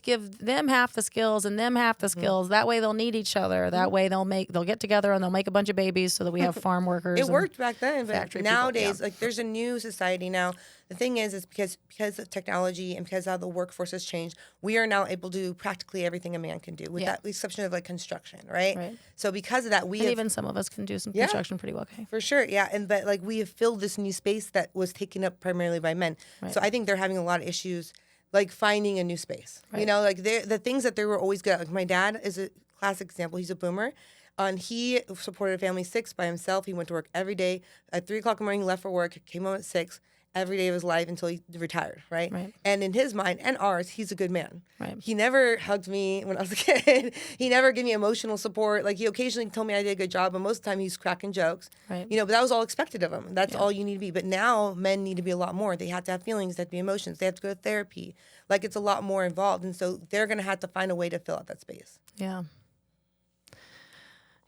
give them half the skills and them half the skills. That way they'll need each other. That way they'll get together and they'll make a bunch of babies so that we have farm workers. It worked back then, but nowadays, people, like there's a new society now. The thing is because of technology and because of how the workforce has changed, we are now able to do practically everything a man can do, with that exception of like construction, right? So because of that, even some of us can do some construction pretty well. Okay, for sure, yeah. But like we have filled this new space that was taken up primarily by men. So I think they're having a lot of issues, like finding a new space. Like the things that they were always good at. Like my dad is a classic example. He's a boomer. And he supported a family of 6 by himself. He went to work every day at 3 o'clock in the morning. Left for work, came home at 6. Every day of his life until he retired, right? And in his mind and ours, he's a good man. He never hugged me when I was a kid. He never gave me emotional support. Like he occasionally told me I did a good job, but most of the time he's cracking jokes. But that was all expected of him. That's all you need to be. But now men need to be a lot more. They have to have feelings, they have to be emotions, they have to go to therapy. Like it's a lot more involved. And so they're gonna have to find a way to fill out that space. Yeah.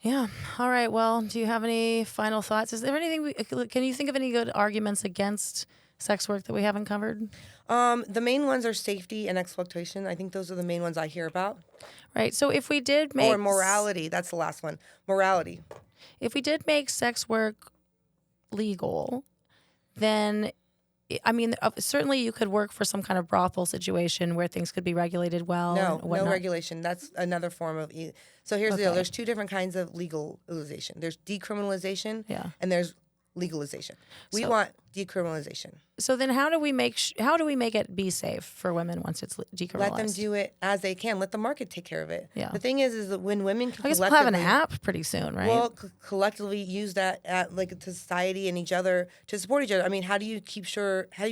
Yeah. All right. Well, do you have any final thoughts? Is there anything can you think of any good arguments against sex work that we haven't covered? The main ones are safety and exploitation. I think those are the main ones I hear about. Right. So if we did make... Or morality. That's the last one. Morality. If we did make sex work legal, then... I mean, certainly you could work for some kind of brothel situation where things could be regulated well. No regulation. That's another form of... So here's the deal. There's 2 different kinds of legalization. There's decriminalization and there's legalization. We want decriminalization. So then how do we make it be safe for women once it's decriminalized? Let them do it as they can. Let the market take care of it. The thing is that when women can I guess we'll have an app pretty soon, right? Well, collectively use that to society and each other to support each other. I mean, how do you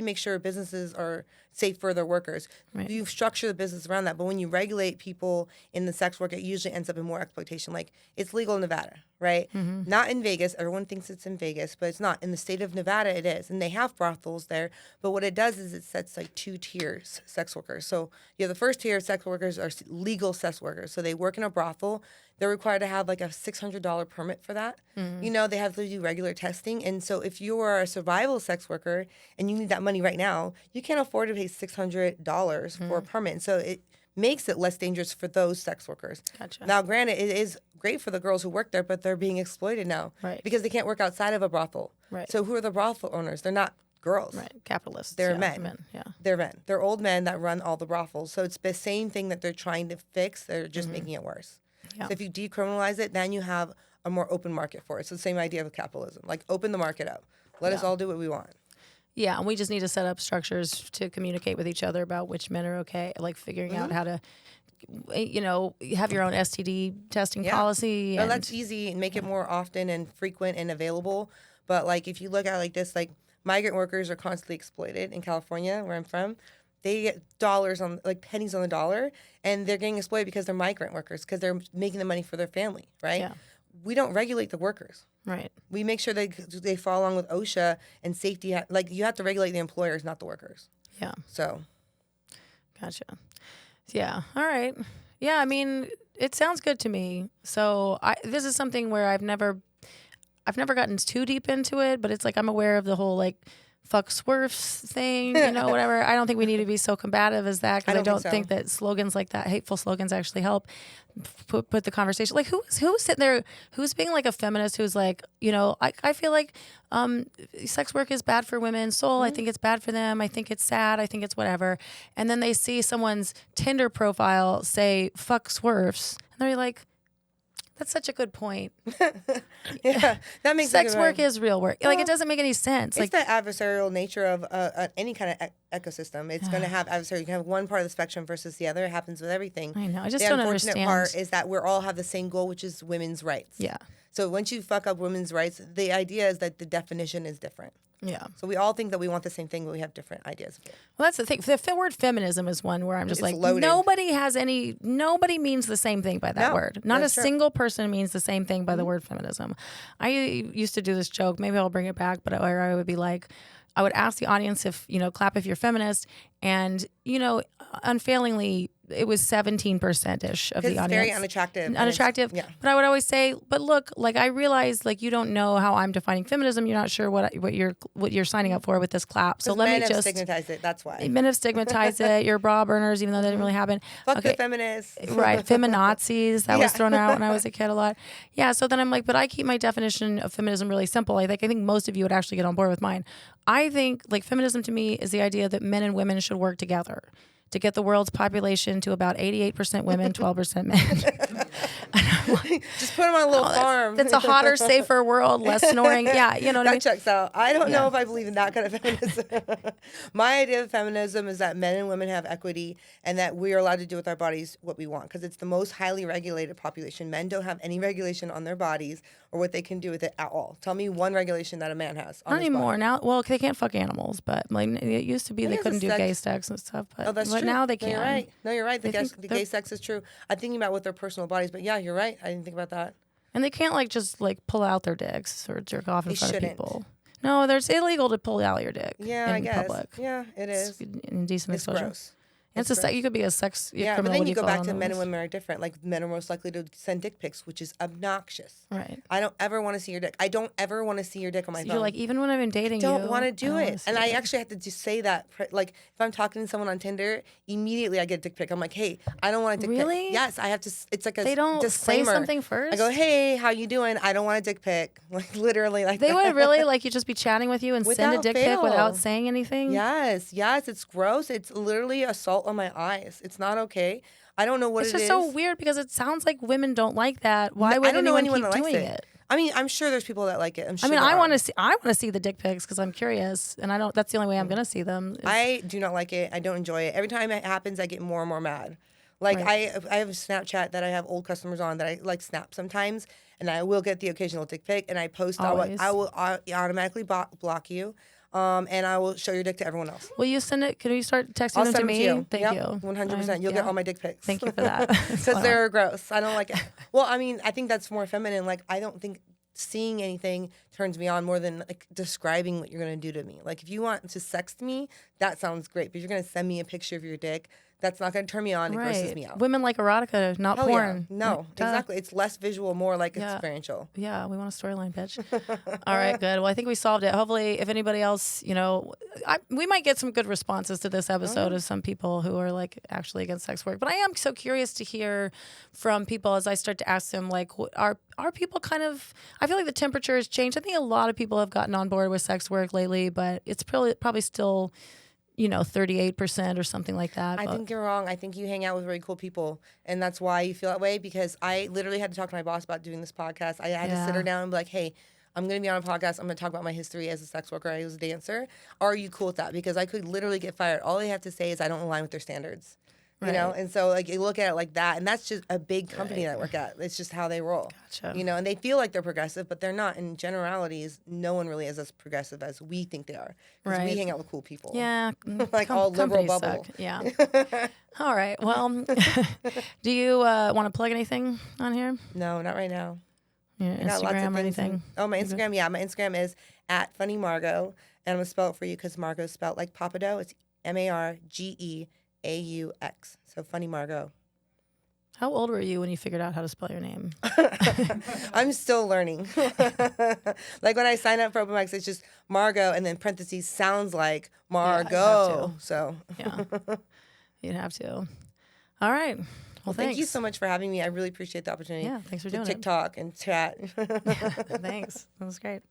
make sure businesses are safe for their workers? You structure the business around that. But when you regulate people in the sex work, it usually ends up in more exploitation. Like it's legal in Nevada, right? Not in Vegas. Everyone thinks it's in Vegas, but it's not. In the state of Nevada, it is. And they have brothels there. But what it does is it sets like 2 tiers sex workers. So you have the first tier of sex workers are legal sex workers. So they work in a brothel. They're required to have like a $600 permit for that. They have to do regular testing. And so if you are a survival sex worker and you need that money right now, you can't afford to pay $600 for a permit. And so it makes it less dangerous for those sex workers. Gotcha. Now, granted, it is great for the girls who work there, but they're being exploited now because they can't work outside of a brothel. So who are the brothel owners? They're not girls. Right, capitalists. They're men. They're men. They're old men that run all the brothels. So it's the same thing that they're trying to fix. They're just making it worse. So if you decriminalize it, then you have a more open market for it. It's the same idea of capitalism. Like open the market up. Let us all do what we want. Yeah, and we just need to set up structures to communicate with each other about which men are okay, like figuring out how to, have your own STD testing policy. No, that's easy and make it more often and frequent and available. But like if you look at it like this, like migrant workers are constantly exploited in California, where I'm from. they get dollars on, like pennies on the dollar, and they're getting exploited because they're migrant workers, because they're making the money for their family, right? Yeah. We don't regulate the workers. Right. We make sure they follow along with OSHA and safety. Like, you have to regulate the employers, not the workers. Yeah. So. Gotcha. Yeah. All right. Yeah. I mean, it sounds good to me. So this is something where I've never gotten too deep into it, but it's like I'm aware of the whole like fuck swerfs thing, whatever. I don't think we need to be so combative as that, because I don't think that slogans like that, hateful slogans, actually help put the conversation. Like who's sitting there, who's being like a feminist, who's like, I feel like sex work is bad for women's soul. I think it's bad for them. I think it's sad. I think it's whatever. And then they see someone's Tinder profile say fuck swerfs, and they're like, that's such a good point. Yeah, that makes sex work is real work. Like, it doesn't make any sense. It's the adversarial nature of any kind of ecosystem. It's going to have adversary. You can have one part of the spectrum versus the other. It happens with everything. I know. I just don't understand. The unfortunate part is that we all have the same goal, which is women's rights. Yeah. So once you fuck up women's rights, the idea is that the definition is different. Yeah. So we all think that we want the same thing, but we have different ideas of it. Well, that's the thing. The word feminism is one where I'm just like, loaded. Nobody means the same thing by that word. Not a single person means the same thing by the word feminism. I used to do this joke. Maybe I'll bring it back, but I would be like, I would ask the audience if, clap if you're feminist. And, unfailingly, it was 17%-ish of the audience. It's very unattractive. Unattractive. Yeah. But I would always say, but look, like, I realize, like, you don't know how I'm defining feminism. You're not sure what you're signing up for with this clap. So let me just stigmatize it. That's why. Men have stigmatized it. You're bra burners, even though that didn't really happen. Fuck the feminists. Right. Feminazis. That was thrown out when I was a kid a lot. Yeah. So then I'm like, but I keep my definition of feminism really simple. I think most of you would actually get on board with mine. I think, like, feminism to me is the idea that men and women should work together to get the world's population to about 88% women, 12% men. Just put them on a little farm. That's a hotter, safer world, less snoring. Yeah, you know what I mean? That checks out. I don't know if I believe in that kind of feminism. My idea of feminism is that men and women have equity and that we are allowed to do with our bodies what we want, because it's the most highly regulated population. Men don't have any regulation on their bodies or what they can do with it at all. Tell me one regulation that a man has on Not his anymore. body. Now, well, they can't fuck animals, but like it used to be they couldn't do gay sex and stuff. But, that's but true. now they can. No, you're right. The gay sex is true. I'm thinking about with their personal bodies, but yeah, you're right. I didn't think about that. And they can't just pull out their dicks or jerk off in front of people. No, it's illegal to pull out your dick in public. Yeah, it is. It's indecent exposure. Gross. You could be a sex criminal. But then you go back to men and women are different. Like, men are most likely to send dick pics, which is obnoxious. Right. I don't ever want to see your dick. I don't ever want to see your dick on my phone. You're like, even when I've been dating you, I don't want to do it. And I actually have to just say that. Like, if I'm talking to someone on Tinder, immediately I get a dick pic. I'm like, hey, I don't want a dick pic. Really? Yes, I have to. It's like a they don't disclaimer. Say something first? I go, hey, how you doing? I don't want a dick pic. Like, literally like they that. would really you just be chatting with you and send a dick pic without saying anything? Yes. It's gross. It's literally assault on my eyes. It's not okay. I don't know what it is. It's just so weird because it sounds like women don't like that. Why would anyone keep doing it? I mean, I'm sure there's people that like it. I want to see the dick pics because I'm curious, and that's the only way I'm going to see them. I do not like it. I don't enjoy it. Every time it happens, I get more and more mad. Like, right. I have a Snapchat that I have old customers on that I snap sometimes, and I will get the occasional dick pic, and I post. I will automatically block you. And I will show your dick to everyone else. Will you send it? Can you start texting them to me? You. Thank you. 100%. You'll get all my dick pics. Thank you for that. Because they're gross. I don't like it. Well, I mean, I think that's more feminine. Like, I don't think seeing anything turns me on more than describing what you're going to do to me. Like, if you want to sext me, that sounds great. But if you're going to send me a picture of your dick, that's not going to turn me on. It grosses me out. Women like erotica, not porn. Yeah. No, exactly. It's less visual, more experiential. Yeah, we want a storyline, bitch. All right, good. Well, I think we solved it. Hopefully, if anybody else, we might get some good responses to this episode of some people who are actually against sex work. But I am so curious to hear from people as I start to ask them, are people kind of? I feel like the temperature has changed. I think a lot of people have gotten on board with sex work lately, but it's probably still 38% or something like that. I think you're wrong. I think you hang out with really cool people, and that's why you feel that way, because I literally had to talk to my boss about doing this podcast. I had to sit her down and be like, hey, I'm going to be on a podcast. I'm going to talk about my history as a sex worker. I was a dancer. Are you cool with that? Because I could literally get fired. All they have to say is I don't align with their standards. You know, and so like you look at it like that, and that's just a big company that I work at. It's just how they roll. Gotcha. You know, and they feel like they're progressive, but they're not. In generalities, no one really is as progressive as we think they are. Because we hang out with cool people. Yeah. Like all liberal bubble. Suck. Yeah. All right. Well, do you want to plug anything on here? No, not right now. Your Instagram or anything? My Instagram, yeah. My Instagram is at Funny Margeaux, and I'm going to spell it for you because Margeaux is spelled like Papa Dough. It's Margeaux. So Funny Margeaux. How old were you when you figured out how to spell your name? I'm still learning. Like when I sign up for open mics, it's just Margeaux and then parentheses sounds like Margeaux. So yeah, you'd have to. All right. Well, thank you so much for having me. I really appreciate the opportunity. Yeah, thanks for doing TikTok and chat. Thanks. That was great.